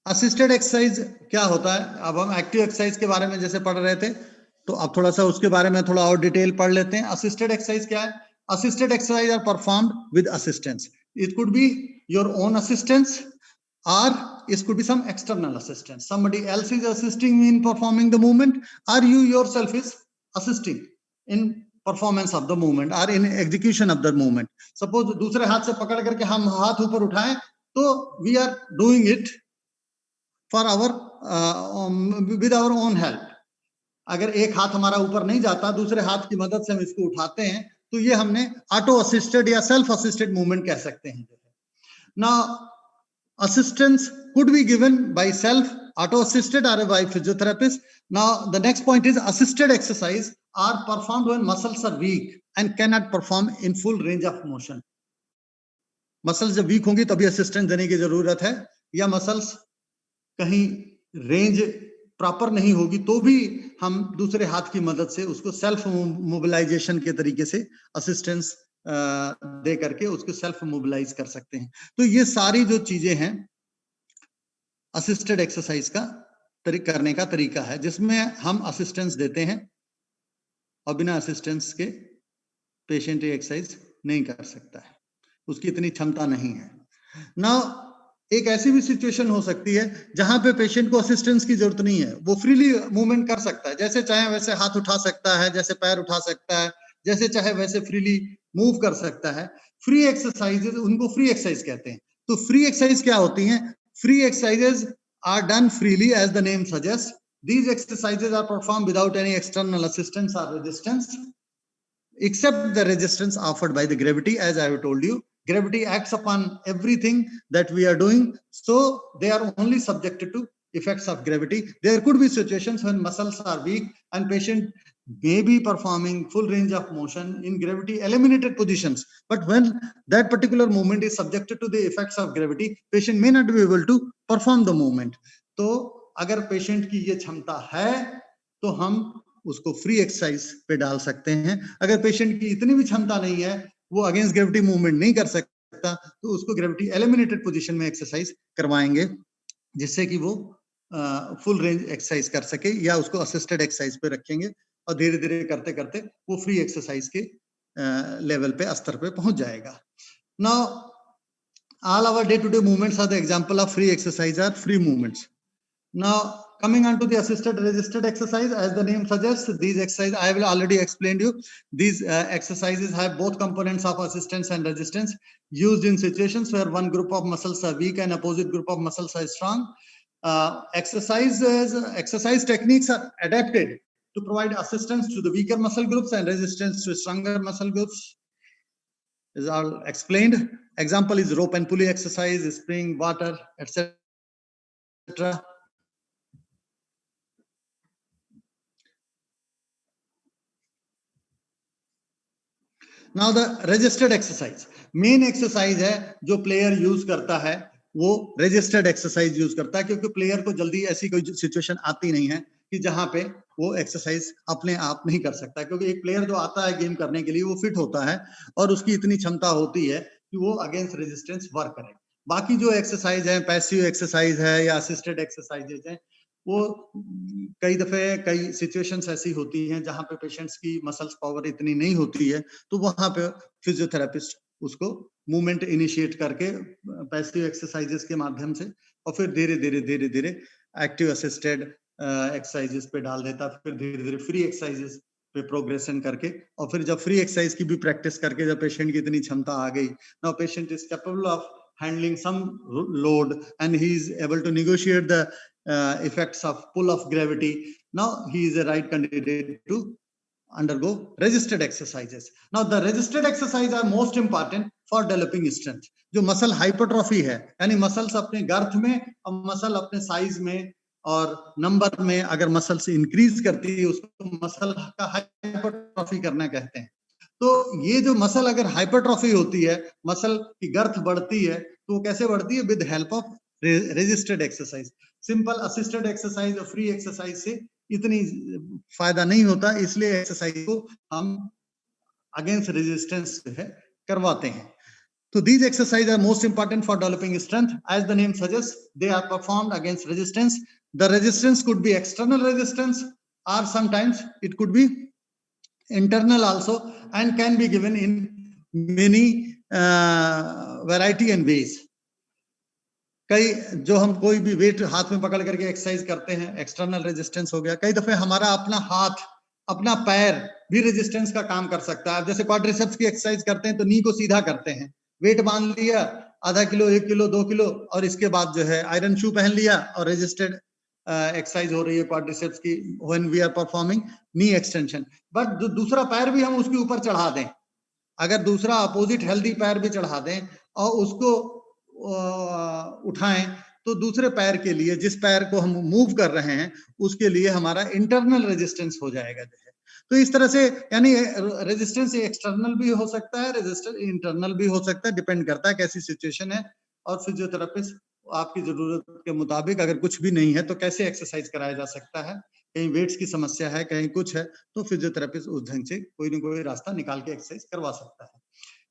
Assisted exercise क्या होता है? अब हम active exercise के बारे में जैसे पढ़ रहे थे, तो अब थोड़ा सा उसके बारे में थोड़ा और डिटेल पढ़ लेते हैं. असिस्टेड एक्सरसाइज क्या है? Assisted exercise are performed with assistance. It could be your own assistance, or it could be some external assistance. Somebody else is assisting in performing the movement, or you yourself is assisting in performance of the movement or in execution of the movement. Suppose दूसरे हाथ से पकड़ करके हम हाथ ऊपर उठाएं, तो we are doing it for with our own help. अगर एक हाथ हमारा ऊपर नहीं जाता, दूसरे हाथ की मदद से हम इसको उठाते हैं, तो ये हमने ऑटो असिस्टेड या सेल्फ असिस्टेड मूवमेंट कह सकते हैं। Now assistance could be given by self, auto assisted, or by physiotherapist. Now the next point is assisted exercise are performed when muscles are weak and cannot perform in full range of motion. Muscles जब week होंगी तभी assistance देने की जरूरत है, या muscles कहीं range proper नहीं होगी तो भी हम दूसरे हाथ की मदद से उसको सेल्फ मोबिलाइजेशन के तरीके से असिस्टेंस दे करके उसको सेल्फ मोबिलाइज कर सकते हैं। तो ये सारी जो चीजें हैं असिस्टेड एक्सरसाइज का करने का तरीका है, जिसमें हम असिस्टेंस देते हैं और बिना असिस्टेंस के पेशेंट ये एक्सरसाइज नहीं कर सकता है, उसकी इतनी क्षमता नहीं है। नाउ एक ऐसी भी सिचुएशन हो सकती है जहां पे पेशेंट को असिस्टेंस की जरूरत नहीं है, वो फ्रीली मूवमेंट कर सकता है, जैसे चाहे वैसे हाथ उठा सकता है, जैसे पैर उठा सकता है, जैसे चाहे वैसे फ्रीली मूव कर सकता है। फ्री एक्सरसाइजेज, उनको फ्री एक्सरसाइज कहते हैं। तो फ्री एक्सरसाइज क्या होती हैं? Free exercises are done freely as the name suggest. These exercises are performed without any external assistance or resistance, except the resistance offered by the gravity. As I have told you, gravity acts upon everything that we are doing, so they are only subjected to effects of gravity. There could be situations when muscles are weak and patient may be performing full range of motion in gravity eliminated positions, but when that particular movement is subjected to the effects of gravity, patient may not be able to perform the movement. तो अगर patient की ये क्षमता है तो हम उसको free exercise पे डाल सकते हैं। अगर पेशेंट की इतनी भी क्षमता नहीं है, वो अगेंस्ट ग्रेविटी मूवमेंट नहीं कर सकता, तो उसको ग्रेविटी एलिमिनेटेड पोजीशन में एक्सरसाइज करवाएंगे, जिससे कि वो फुल रेंज एक्सरसाइज कर सके, या उसको असिस्टेड एक्सरसाइज पे रखेंगे और धीरे धीरे करते करते वो फ्री एक्सरसाइज के लेवल पे, स्तर पे पहुंच जाएगा। Now all our day to day movements are the example of free exercise or free movements. Now coming on to the assisted resisted exercise, as the name suggests, these exercises I will already explained you. These exercises have both components of assistance and resistance, used in situations where one group of muscles are weak and opposite group of muscles are strong. Exercise techniques are adapted to provide assistance to the weaker muscle groups and resistance to stronger muscle groups. Is all explained. Example is rope and pulley exercise, spring, water, etc. Now the resisted exercise, main exercise है जो player use करता है, वो registered exercise use करता है, क्योंकि player को जल्दी ऐसी कोई सिचुएशन आती नहीं है कि जहां पे वो एक्सरसाइज अपने आप नहीं कर सकता, क्योंकि एक प्लेयर जो आता है गेम करने के लिए वो फिट होता है और उसकी इतनी क्षमता होती है कि वो अगेंस्ट रेजिस्टेंस वर्क करे। बाकी जो एक्सरसाइज है, पैसिव एक्सरसाइज है या असिस्टेड एक्सरसाइजेज है, वो कई दफे कई सिचुएशंस ऐसी होती हैं जहां पे पेशेंट्स की मसल्स पावर इतनी नहीं होती है, तो वहां पे फिजियोथेरेपिस्ट उसको मूवमेंट इनिशिएट करके पैसिव एक्सरसाइजेस के माध्यम से और फिर धीरे धीरे एक्टिव असिस्टेड एक्सरसाइजेस पे डाल देता, फिर धीरे धीरे फ्री एक्सरसाइजेस पे प्रोग्रेशन करके, और फिर जब फ्री एक्सरसाइज की भी प्रैक्टिस करके जब पेशेंट की इतनी क्षमता आ गई, now patient is capable of handling some load and he is able to negotiate the effects of pull of gravity, now he is a right candidate to undergo resisted exercises. Now the resisted exercises are most important for developing strength. जो muscle hypertrophy है, यानी muscles अपने गर्थ में और muscle अपने size में और number में अगर मसल्स इंक्रीज करती है, उसको मसल का हाइपरट्रॉफी करना कहते हैं। तो ये जो मसल अगर हाइपरट्रॉफी होती है, मसल की गर्थ बढ़ती है, तो वो कैसे बढ़ती है? With help of resisted exercise. Simple assisted exercise और फ्री एक्सरसाइज से इतनी फायदा नहीं होता, इसलिए एक्सरसाइज को हम अगेंस्ट रेजिस्टेंस है करवाते हैं। तो these exercises are most important for developing strength. As the name suggests, they are performed against resistance. The resistance could be external resistance, or sometimes it could be internal also, and can be given in many variety and ways. कई जो हम कोई भी wait हाथ में पकड़ करके exercise करते हैं, एक्सटर्नल रेजिस्टेंस हो गया। कई दफे हमारा अपना हाथ, अपना पैर भी रेजिस्टेंस का काम कर सकता है। जैसे क्वाड्रिसेप्स की एक्सरसाइज करते हैं तो नी को सीधा करते हैं, वेट बांध लिया आधा किलो, 1 किलो, 2 किलो, और इसके बाद जो है आयरन शू पहन लिया और रेजिस्टेड एक्सरसाइज हो रही है क्वाड्रिसेप्स की when we are performing knee extension. But दूसरा पैर भी हम उसके ऊपर चढ़ा दें अगर दूसरा अपोजिट हेल्दी पैर भी चढ़ा दें और उसको उठाएं, तो दूसरे पैर के लिए, जिस पैर को हम मूव कर रहे हैं, उसके लिए हमारा इंटरनल रेजिस्टेंस हो जाएगा जो है। तो इस तरह से यानी रेजिस्टेंस एक्सटर्नल भी हो सकता है, रेजिस्टेंस इंटरनल भी हो सकता है, डिपेंड करता है कैसी सिचुएशन है। और फिजियोथेरेपिस्ट आपकी जरूरत के मुताबिक, अगर कुछ भी नहीं है तो कैसे एक्सरसाइज कराया जा सकता है, कहीं वेट्स की समस्या है, कहीं कुछ है, तो फिजियोथेरेपिस्ट उस ढंग से कोई ना कोई रास्ता निकाल के एक्सरसाइज करवा सकता है।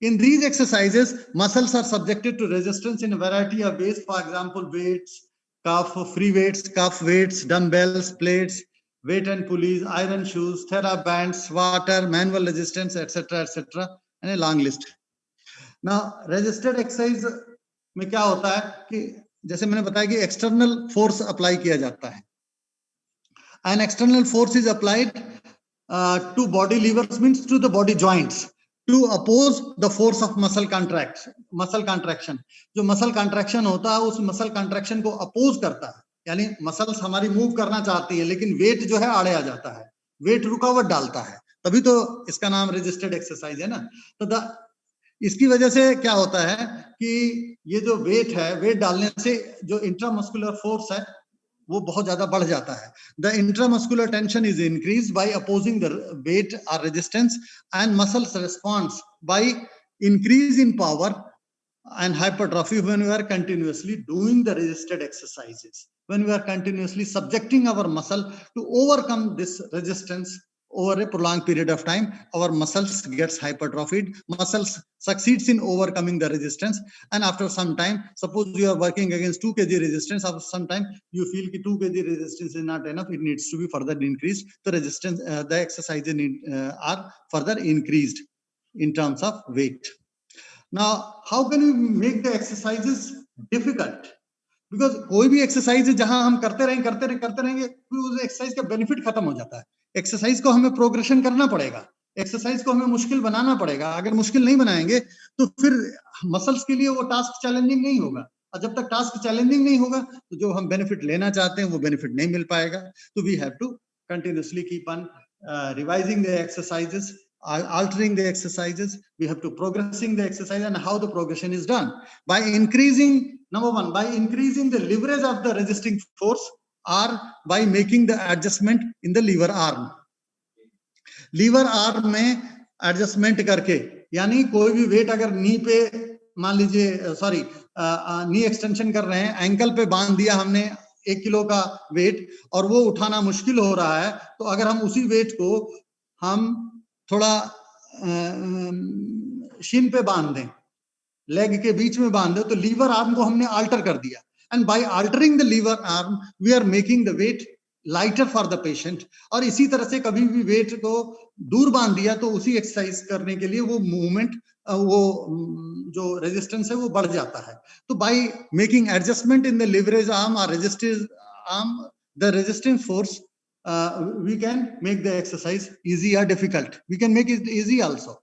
In these exercises, muscles are subjected to resistance in a variety of ways. For example, weights, free weights, cuff weights, dumbbells, plates, weight and pulleys, iron shoes, therabands, water, manual resistance, etc., and a long list. Now, resisted exercise में क्या होता है कि जैसे मैंने बताया कि external force apply किया जाता है. An external force is applied to body levers, means to the body joints, to oppose the force of muscle contraction. जो muscle contraction होता है, उस muscle contraction को oppose करता है. यानी muscles हमारी move करना चाहती है, लेकिन weight जो है आड़े आ जाता है, weight रुकावट डालता है, तभी तो इसका नाम resisted exercise है ना. तो इसकी वजह से क्या होता है कि ये जो weight है, weight डालने से जो intramuscular force है वो बहुत ज्यादा बढ़ जाता है. The intramuscular tension is increased by opposing the weight or resistance, and muscles responds by increase in power and hypertrophy when we are continuously doing the resisted exercises. When we are continuously subjecting our muscle to overcome this resistance over a prolonged period of time, our muscles gets hypertrophied, muscles succeeds in overcoming the resistance, and after some time, suppose you are working against 2 kg resistance, after some time you feel that 2 kg resistance is not enough, it needs to be further increased. The resistance, the exercises are further increased in terms of weight. Now, how can we make the exercises difficult? Because कोई भी exercise जहां हम करते रहेंगे, फिर उस exercise का benefit खत्म हो जाता है. एक्सरसाइज को हमें प्रोग्रेशन करना पड़ेगा, एक्सरसाइज को हमें मुश्किल बनाना पड़ेगा. अगर मुश्किल नहीं बनाएंगे तो फिर मसल्स के लिए वो टास्क चैलेंजिंग नहीं होगा, और जब तक टास्क चैलेंजिंग नहीं होगा तो जो हम बेनिफिट लेना चाहते हैं वो बेनिफिट नहीं मिल पाएगा. तो we have to continuously keep on revising the exercises, altering the exercises. We have to progressing the exercise, and how the progression is done by increasing, number one, by increasing the leverage of the resisting force, or by making the adjustment in the lever arm. Lever arm में adjustment करके, यानी कोई भी weight अगर नी पे मान लीजिए नी extension कर रहे हैं, एंकल पे बांध दिया हमने 1 किलो का वेट और वो उठाना मुश्किल हो रहा है, तो अगर हम उसी वेट को हम थोड़ा शिन पे बांध दें, लेग के बीच में बांध दें, तो लीवर आर्म को हमने अल्टर कर दिया. And by altering the lever arm we are making the weight lighter for the patient. और इसी तरह से कभी भी वेट को दूर बांध दिया तो उसी एक्सरसाइज करने के लिए वो मूवमेंट, वो जो रेजिस्टेंस है वो बढ़ जाता है. तो by making adjustment in the leverage arm और resistance arm, the resistance force, we can make the exercise easy or difficult. We can make it easy also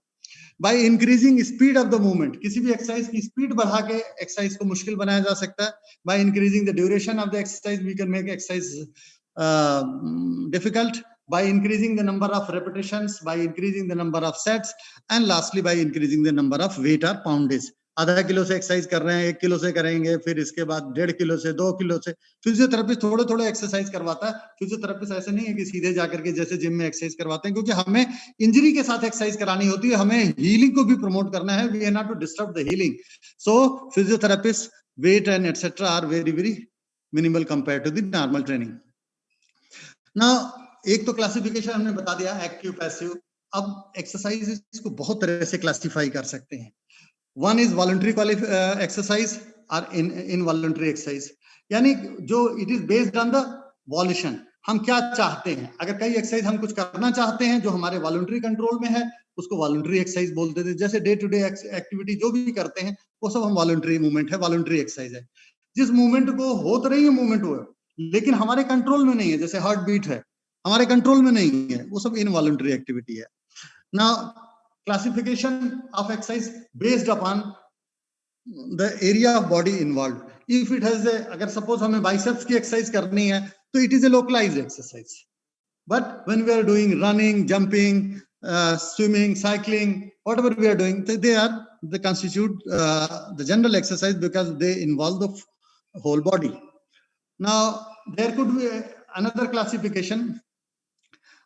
by increasing speed of the movement. किसी भी exercise की speed बढ़ा के exercise को मुश्किल बनाया जा सकता है. By increasing the duration of the exercise, we can make exercise difficult. By increasing the number of repetitions, by increasing the number of sets, and lastly by increasing the number of weight or poundage. आधा kilo से exercise कर रहे हैं, 1 kilo से करेंगे, फिर इसके बाद 1.5 किलो से, 2 किलो से. फिजियोथेरेपिस्ट थोड़े थोड़े एक्सरसाइज करवाता है. फिजियोथेरेपिस्ट ऐसे नहीं है कि सीधे जाकर के जैसे जिम में एक्सरसाइज करवाते हैं, क्योंकि हमें इंजरी के साथ एक्सरसाइज करानी होती है, हमें हीलिंग को भी प्रमोट करना है. We are not to disturb the healing. So physiotherapist weight and etcetera are very very minimal compare to the normal training. Now एक तो क्लासिफिकेशन हमने बता दिया, एक्टिव पैसिव. अब एक्सरसाइज को बहुत तरह से क्लासिफाई कर सकते हैं. One is voluntary exercise or involuntary exercise. यानी जो it is based on the volition. हम क्या चाहते हैं. अगर कई एक्सरसाइज हम कुछ करना चाहते हैं जो हमारे वॉलंटरी कंट्रोल में है, उसको वॉलंटरी एक्सरसाइज बोलते थे. जैसे डे टू डे एक्टिविटी जो भी करते हैं वो सब हम वॉलंटरी मूवमेंट है, वॉलंटरी एक्सरसाइज है. जिस मूवमेंट को हो तो रही है मूवमेंट वो, लेकिन हमारे कंट्रोल में नहीं है, जैसे हार्ट बीट है, हमारे कंट्रोल में नहीं है, वो सब इनवॉलंटरी एक्टिविटी है. Now classification of exercise based upon the area of body involved. If it has a, अगर suppose हमें biceps की exercise करनी है तो it is a localized exercise. But when we are doing running, jumping, swimming, cycling, whatever we are doing, they constitute the general exercise because they involve the whole body. Now, there could be another classification,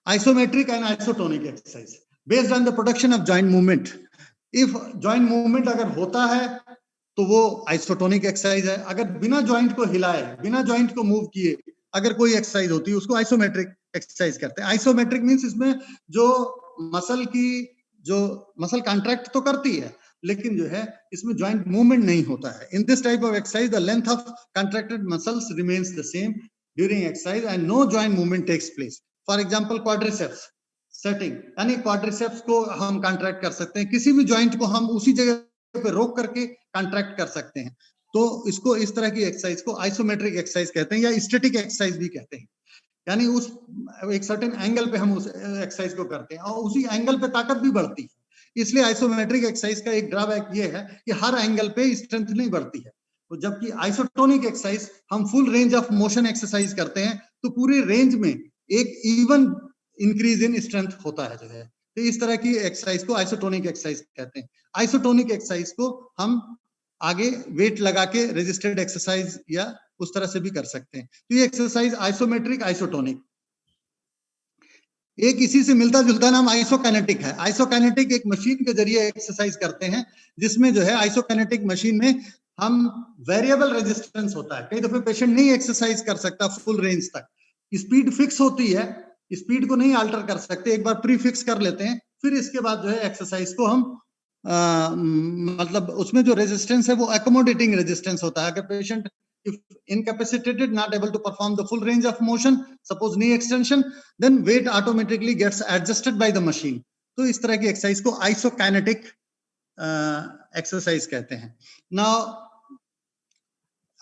isometric and isotonic exercise, based on the production of joint movement. If joint movement अगर होता है तो वो isotonic exercise है. अगर बिना joint को हिलाए, बिना joint को move किए अगर कोई exercise होती है उसको isometric exercise कहते हैं. Isometric means इसमें जो muscle contract तो करती है लेकिन जो है इसमें joint movement नहीं होता है. In this type of exercise, the length of contracted muscles remains the same during exercise and no joint movement takes place. For example, quadriceps setting, यानी quadriceps को हम contract कर सकते हैं, किसी भी joint को हम उसी जगह पे रोक करके contract कर सकते हैं. तो इसको इस तरह की exercise को isometric exercise कहते हैं या static exercise भी कहते हैं. यानी उस एक certain angle पे हम उस exercise को करते हैं और उसी angle पे ताकत भी बढ़ती है. इसलिए आइसोमेट्रिक एक्सरसाइज का एक ड्रॉबैक ये है कि हर एंगल पे स्ट्रेंथ नहीं बढ़ती है. तो जबकि आइसोटोनिक एक्सरसाइज हम full range of motion exercise करते हैं तो पूरे रेंज में एक इवन इंक्रीज इन स्ट्रेंथ होता है जो है. तो इस तरह की एक्सरसाइज को आइसोटोनिक एक्सरसाइज कहते हैं. आइसोटोनिक एक्सरसाइज को हम आगे वेट लगा के रेजिस्टेड एक्सरसाइज या उस तरह से भी कर सकते हैं. तो ये एक्सरसाइज आइसोमेट्रिक, आइसोटोनिक. एक इसी से मिलता जुलता नाम आइसोकाइनेटिक है. आइसोकाइनेटिक एक मशीन के जरिए एक्सरसाइज करते हैं जिसमें जो है आइसोकाइनेटिक मशीन में हम वेरिएबल रेजिस्टेंस होता है. कई दफे पेशेंट नहीं एक्सरसाइज कर सकता फुल रेंज तक, स्पीड फिक्स होती है, स्पीड को नहीं अल्टर कर सकते, एक बार प्री फिक्स कर लेते हैं, फिर इसके बाद जो है एक्सरसाइज को हम मतलब उसमें जो रेजिस्टेंस है वो एकोमोडेटिंग रेजिस्टेंस होता है. अगर patient if incapacitated, not able to perform the full range of motion, suppose knee extension, then weight automatically gets adjusted by the machine. तो इस तरह की एक्सरसाइज को आइसोकाइनेटिक एक्सरसाइज कहते हैं. Now,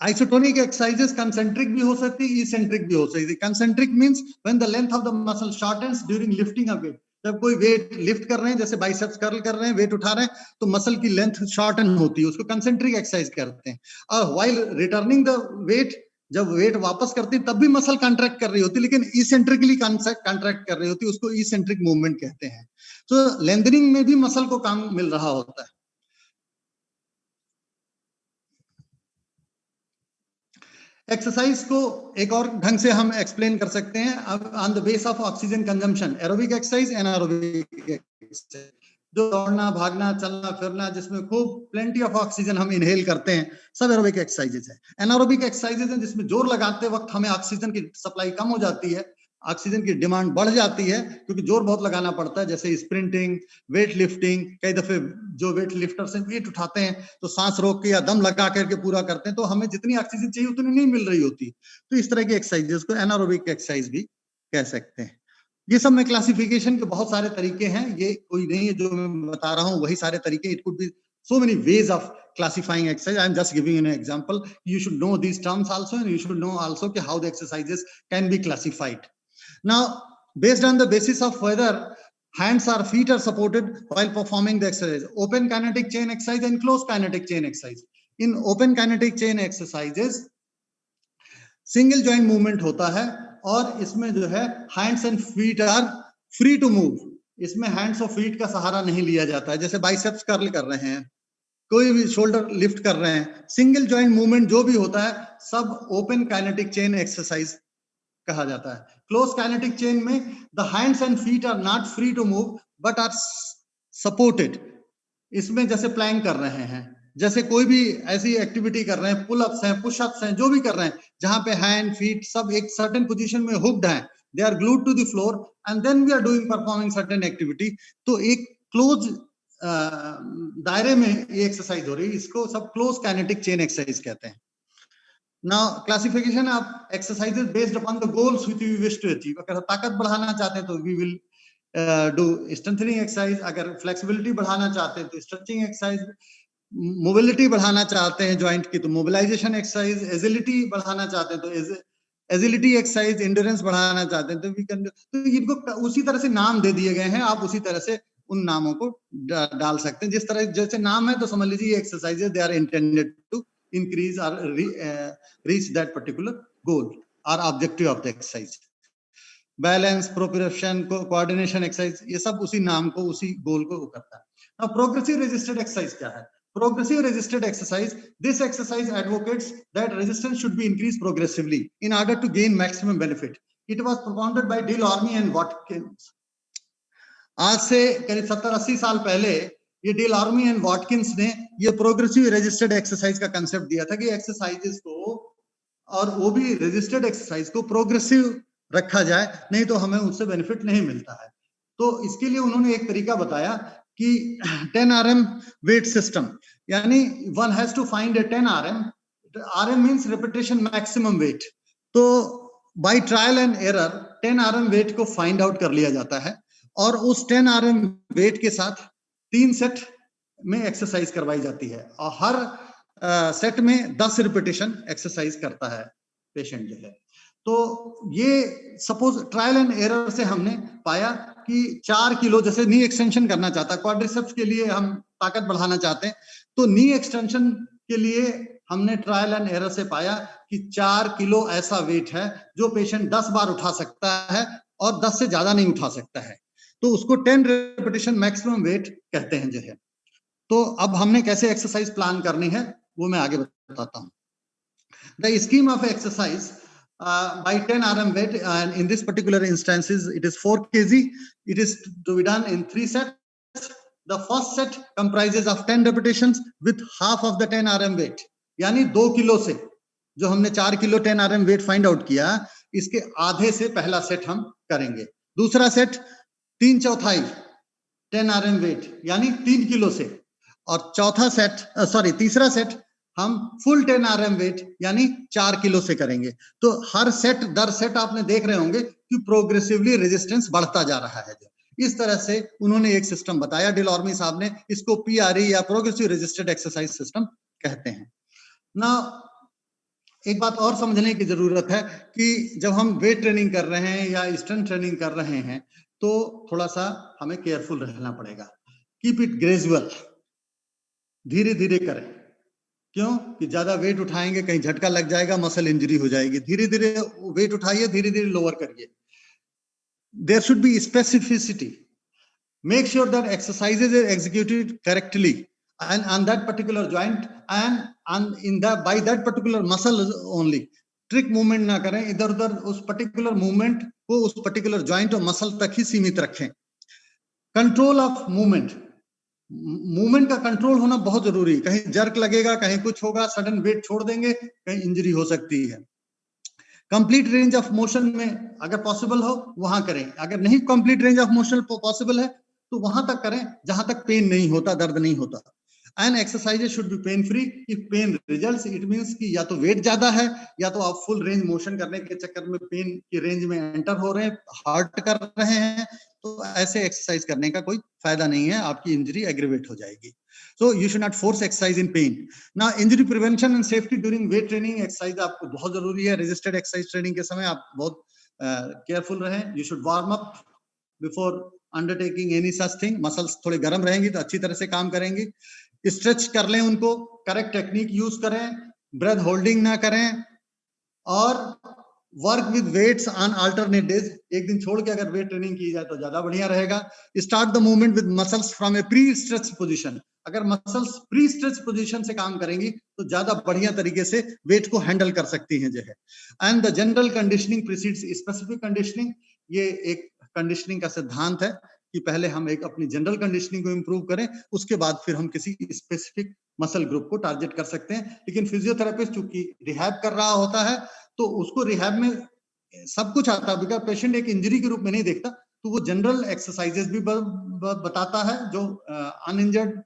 आइसोटोनिक एक्सरसाइजेस कंसेंट्रिक भी हो सकती है, इसेंट्रिक भी हो सकती है. Concentric means when the length of the muscle shortens during lifting a weight. जब कोई वेट लिफ्ट कर रहे हैं, जैसे बाइसेप्स कर्ल कर रहे हैं, वेट उठा रहे हैं, तो मसल की लेंथ शॉर्टन होती है, उसको कंसेंट्रिक एक्सरसाइज करते हैं. और व्हाइल रिटर्निंग द वेट, जब वेट वापस करती है तब भी मसल कॉन्ट्रैक्ट कर रही होती है लेकिन इसेंट्रिकली कॉन्ट्रैक्ट कर रही होती है, उसको इसेंट्रिक मूवमेंट कहते हैं. तो लेंथनिंग में भी मसल को काम मिल रहा होता है. एक्सरसाइज को एक और ढंग से हम एक्सप्लेन कर सकते हैं on the base of oxygen consumption. Aerobic exercise, anaerobic exercise, जो दौड़ना, भागना, चलना फिरना जिसमें खूब प्लेंटी ऑफ ऑक्सीजन हम इनहेल करते हैं, सब एरोबिक एक्सरसाइजेज है. एनारोबिक एक्सरसाइजेज हैं जिसमें जोर लगाते वक्त हमें ऑक्सीजन की सप्लाई कम हो जाती है, ऑक्सीजन की डिमांड बढ़ जाती है क्योंकि जोर बहुत लगाना पड़ता है, जैसे स्प्रिंटिंग, वेट लिफ्टिंग. कई दफे जो वेट लिफ्टर से वेट उठाते हैं तो सांस रोक के या दम लगा करके पूरा करते हैं, तो हमें जितनी ऑक्सीजन चाहिए उतनी नहीं मिल रही होती. तो इस तरह की एक्सरसाइजेस को एनारोबिक एक्सरसाइज भी कह सकते हैं. ये सब में क्लासिफिकेशन के बहुत सारे तरीके हैं, ये कोई नहीं है जो मैं बता रहा हूँ वही सारे तरीके. It could be so many ways of classifying exercise. I am just giving you an example. You should know these terms also, and you should know also how the exercises can be classified. Now, based on the basis of whether hands or feet are supported while performing the exercise, open kinetic chain exercise and closed kinetic chain exercise. In open kinetic chain exercises, single joint movement होता है और इसमें जो है hands and feet are free to move. इसमें hands और feet का सहारा नहीं लिया जाता है. जैसे बाइसेप्स कर्ल कर रहे हैं, कोई भी शोल्डर लिफ्ट कर रहे हैं, सिंगल जॉइंट मूवमेंट जो भी होता है सब ओपन काइनेटिक चेन एक्सरसाइज कहा जाता है. क्लोज काइनेटिक चेन में the hands and feet are not free to move but are supported. इसमें जैसे प्लैंक कर रहे हैं, जैसे कोई भी ऐसी एक्टिविटी कर रहे हैं, पुल अप्स हैं, पुश अप्स हैं, जो भी कर रहे हैं जहां पे हैंड फीट सब एक सर्टेन पोजीशन में हुक्ड हैं, they are glued to the floor and then we are doing performing certain activity. तो एक क्लोज दायरे में ये एक्सरसाइज हो रही है, इसको सब क्लोज काइनेटिक चेन एक्सरसाइज कहते हैं. Now, classification of exercises based upon the goals which we wish to achieve. अगर ताकत बढ़ाना चाहते हैं तो we will do strengthening exercise. अगर flexibility बढ़ाना चाहते हैं तो stretching exercise. Mobility बढ़ाना चाहते हैं joint की तो mobilization exercise. Agility बढ़ाना चाहते हैं तो agility exercise. Endurance बढ़ाना चाहते हैं तो we can do. तो इनको उसी तरह से नाम दे दिए गए हैं, आप उसी तरह से उन नामों को डाल सकते हैं. जिस तरह जैसे नाम है तो समझ लीजिए ये exercises they are intended to increase or reach that particular goal or objective of the exercise. Balance, proprioception, coordination exercise, ये सब उसी नाम को, उसी गोल को करता है। अब प्रोग्रेसिव रेजिस्टेड एक्सरसाइज क्या है? Progressive resisted exercise, this exercise advocates that resistance should be increased progressively in order to gain maximum benefit. It was propounded by Delorme and Watkins. आज से करीब 70-80 साल पहले ये डेलॉर्मी एंड वॉटकिंस ने ये प्रोग्रेसिव रेजिस्टेड एक्सरसाइज का कंसेप्ट दिया था कि एक्सरसाइजेस को, और वो भी रेजिस्टेड एक्सरसाइज को, प्रोग्रेसिव रखा जाए, नहीं तो हमें उससे बेनिफिट नहीं मिलता है। तो इसके लिए उन्होंने एक तरीका बताया कि 10 RM वेट सिस्टम, यानी one has to find a 10 RM, RM means repetition maximum weight. तो by trial and error 10 RM weight को फाइंड आउट कर लिया जाता है और उस 10 RM वेट के साथ 3 सेट में एक्सरसाइज करवाई जाती है और हर सेट में 10 रिपीटेशन एक्सरसाइज करता है पेशेंट जो है। तो ये सपोज ट्रायल एंड एरर से हमने पाया कि 4 किलो, जैसे नी एक्सटेंशन करना चाहता है, क्वाड्रिसेप्स के लिए हम ताकत बढ़ाना चाहते हैं, तो नी एक्सटेंशन के लिए हमने ट्रायल एंड एरर से पाया कि 4 किलो ऐसा वेट है जो पेशेंट 10 बार उठा सकता है और 10 से ज्यादा नहीं उठा सकता है, तो उसको 10 रिपीटेशन मैक्सिमम वेट कहते हैं जो है। तो अब हमने कैसे एक्सरसाइज प्लान करनी है वो मैं आगे बताता हूँ। The scheme of exercise by 10 RM weight, and in this particular instances it is 4 kg. It is to be done in 3 sets. The first set comprises of 10 repetitions with half of the 10 RM weight, यानी 2 kilo से जो हमने 4 kilo 10 RM weight find out किया, इसके आधे से पहला set हम करेंगे। दूसरा सेट 3/4 10 RM weight यानी 3 किलो से, और तीसरा सेट हम फुल 10 RM वेट यानी 4 किलो से करेंगे। तो हर सेट दर सेट आपने देख रहे होंगे कि प्रोग्रेसिवली रेजिस्टेंस बढ़ता जा रहा है। इस तरह से उन्होंने एक सिस्टम बताया डेलॉर्मी साहब ने, इसको PRE या प्रोग्रेसिव रेजिस्टेड एक्सरसाइज सिस्टम कहते हैं ना। एक बात और समझने की जरूरत है कि जब हम वेट ट्रेनिंग कर रहे हैं या स्ट्रेंथ ट्रेनिंग कर रहे हैं तो थोड़ा सा हमें केयरफुल रहना पड़ेगा। कीप इट ग्रेजुअल, धीरे धीरे करें। क्यों? कि ज्यादा वेट उठाएंगे कहीं झटका लग जाएगा, मसल इंजरी हो जाएगी। धीरे धीरे वेट उठाइए, धीरे धीरे लोअर करिए। There should be specificity. Make sure that exercises are executed correctly and on that particular joint and in that by that particular muscle only. Trick movement ना करें इधर उधर, उस पर्टिकुलर मूवमेंट को उस पर्टिकुलर जॉइंट और muscle तक ही सीमित रखें। कंट्रोल ऑफ मूवमेंट, मूवमेंट का कंट्रोल होना बहुत जरूरी है। कहीं जर्क लगेगा, कहीं कुछ होगा, सडन वेट छोड़ देंगे, कहीं इंजरी हो सकती है। कंप्लीट रेंज ऑफ मोशन में अगर पॉसिबल हो वहां करें, अगर नहीं complete range of motion possible है तो वहां तक करें जहां तक पेन नहीं होता, दर्द नहीं होता। And exercises should be pain free. If pain results, it means कि या तो वेट ज्यादा है या तो आप फुल रेंज मोशन करने के चक्कर में पेन की रेंज में एंटर हो रहे हैं, हार्ट कर रहे हैं, तो ऐसे एक्सरसाइज करने का कोई फायदा नहीं है, आपकी इंजरी एग्रीवेट हो जाएगी। So you should not force exercise in pain. Now injury prevention and safety during weight training exercise आपको बहुत जरूरी है। resisted exercise training के समय आप बहुत केयरफुल रहें। You should warm up before undertaking any such thing. Muscles थोड़े गर्म रहेंगी तो अच्छी तरह से काम करेंगी। स्ट्रेच कर लें उनको, करेक्ट टेक्निक यूज करें, ब्रेथ होल्डिंग ना करें, और work with weights on alternate days. एक दिन छोड़ के अगर वेट ट्रेनिंग की जाए तो ज्यादा बढ़िया रहेगा। Start the movement with muscles from A pre stretch position. अगर मसल्स प्री स्ट्रेच पोजीशन से काम करेंगी तो ज्यादा बढ़िया तरीके से वेट को हैंडल कर सकती हैं जो है। And the general conditioning precedes specific conditioning. ये एक कंडीशनिंग का सिद्धांत है कि पहले हम एक अपनी जनरल कंडीशनिंग को इंप्रूव करें, उसके बाद फिर हम किसी स्पेसिफिक मसल ग्रुप को टारगेट कर सकते हैं। लेकिन फिजियोथेरेपिस्ट चूंकि रिहैब कर रहा होता है तो उसको रिहैब में सब कुछ आता है, बिकॉज पेशेंट एक इंजरी के रूप में नहीं देखता, तो वो जनरल एक्सरसाइजेस भी बताता है जो अनइंजर्ड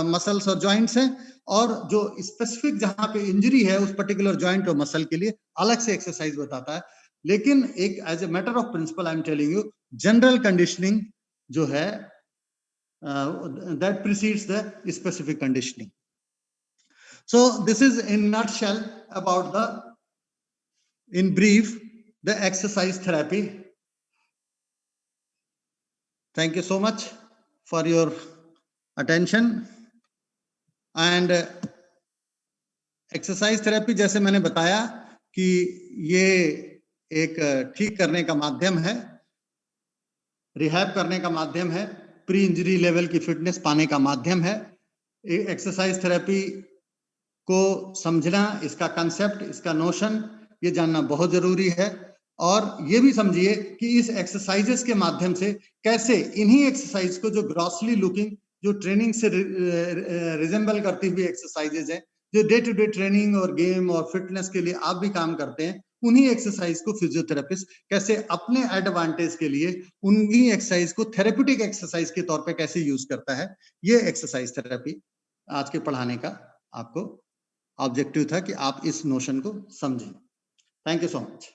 मसल्स और जॉइंट्स हैं, और जो स्पेसिफिक जहां पे इंजरी है उस पर्टिकुलर जॉइंट और मसल के लिए अलग से एक्सरसाइज बताता है। लेकिन एक as a matter of principle I am telling you, general conditioning जो है that precedes the specific conditioning. So this is in nutshell about the, in brief, the exercise therapy. Thank you so much for your attention. And exercise therapy, जैसे मैंने बताया कि ये एक ठीक करने का माध्यम है, रिहैब करने का माध्यम है, प्री इंजरी लेवल की फिटनेस पाने का माध्यम है। एक्सरसाइज थेरेपी को समझना, इसका कंसेप्ट, इसका नोशन, ये जानना बहुत जरूरी है। और ये भी समझिए कि इस एक्सरसाइजेस के माध्यम से कैसे इन्हीं एक्सरसाइज को, जो ग्रॉसली लुकिंग, जो ट्रेनिंग से रिजेंबल करती हुई एक्सरसाइजेज है, जो डे टू डे ट्रेनिंग और गेम और फिटनेस के लिए आप भी काम करते हैं, उन्हीं एक्सरसाइज को फिजियोथेरेपिस्ट कैसे अपने एडवांटेज के लिए उन्हीं एक्सरसाइज को थेरेप्यूटिक एक्सरसाइज के तौर पे कैसे यूज करता है, ये एक्सरसाइज थेरेपी आज के पढ़ाने का आपको ऑब्जेक्टिव था कि आप इस नोशन को समझें। Thank you so much.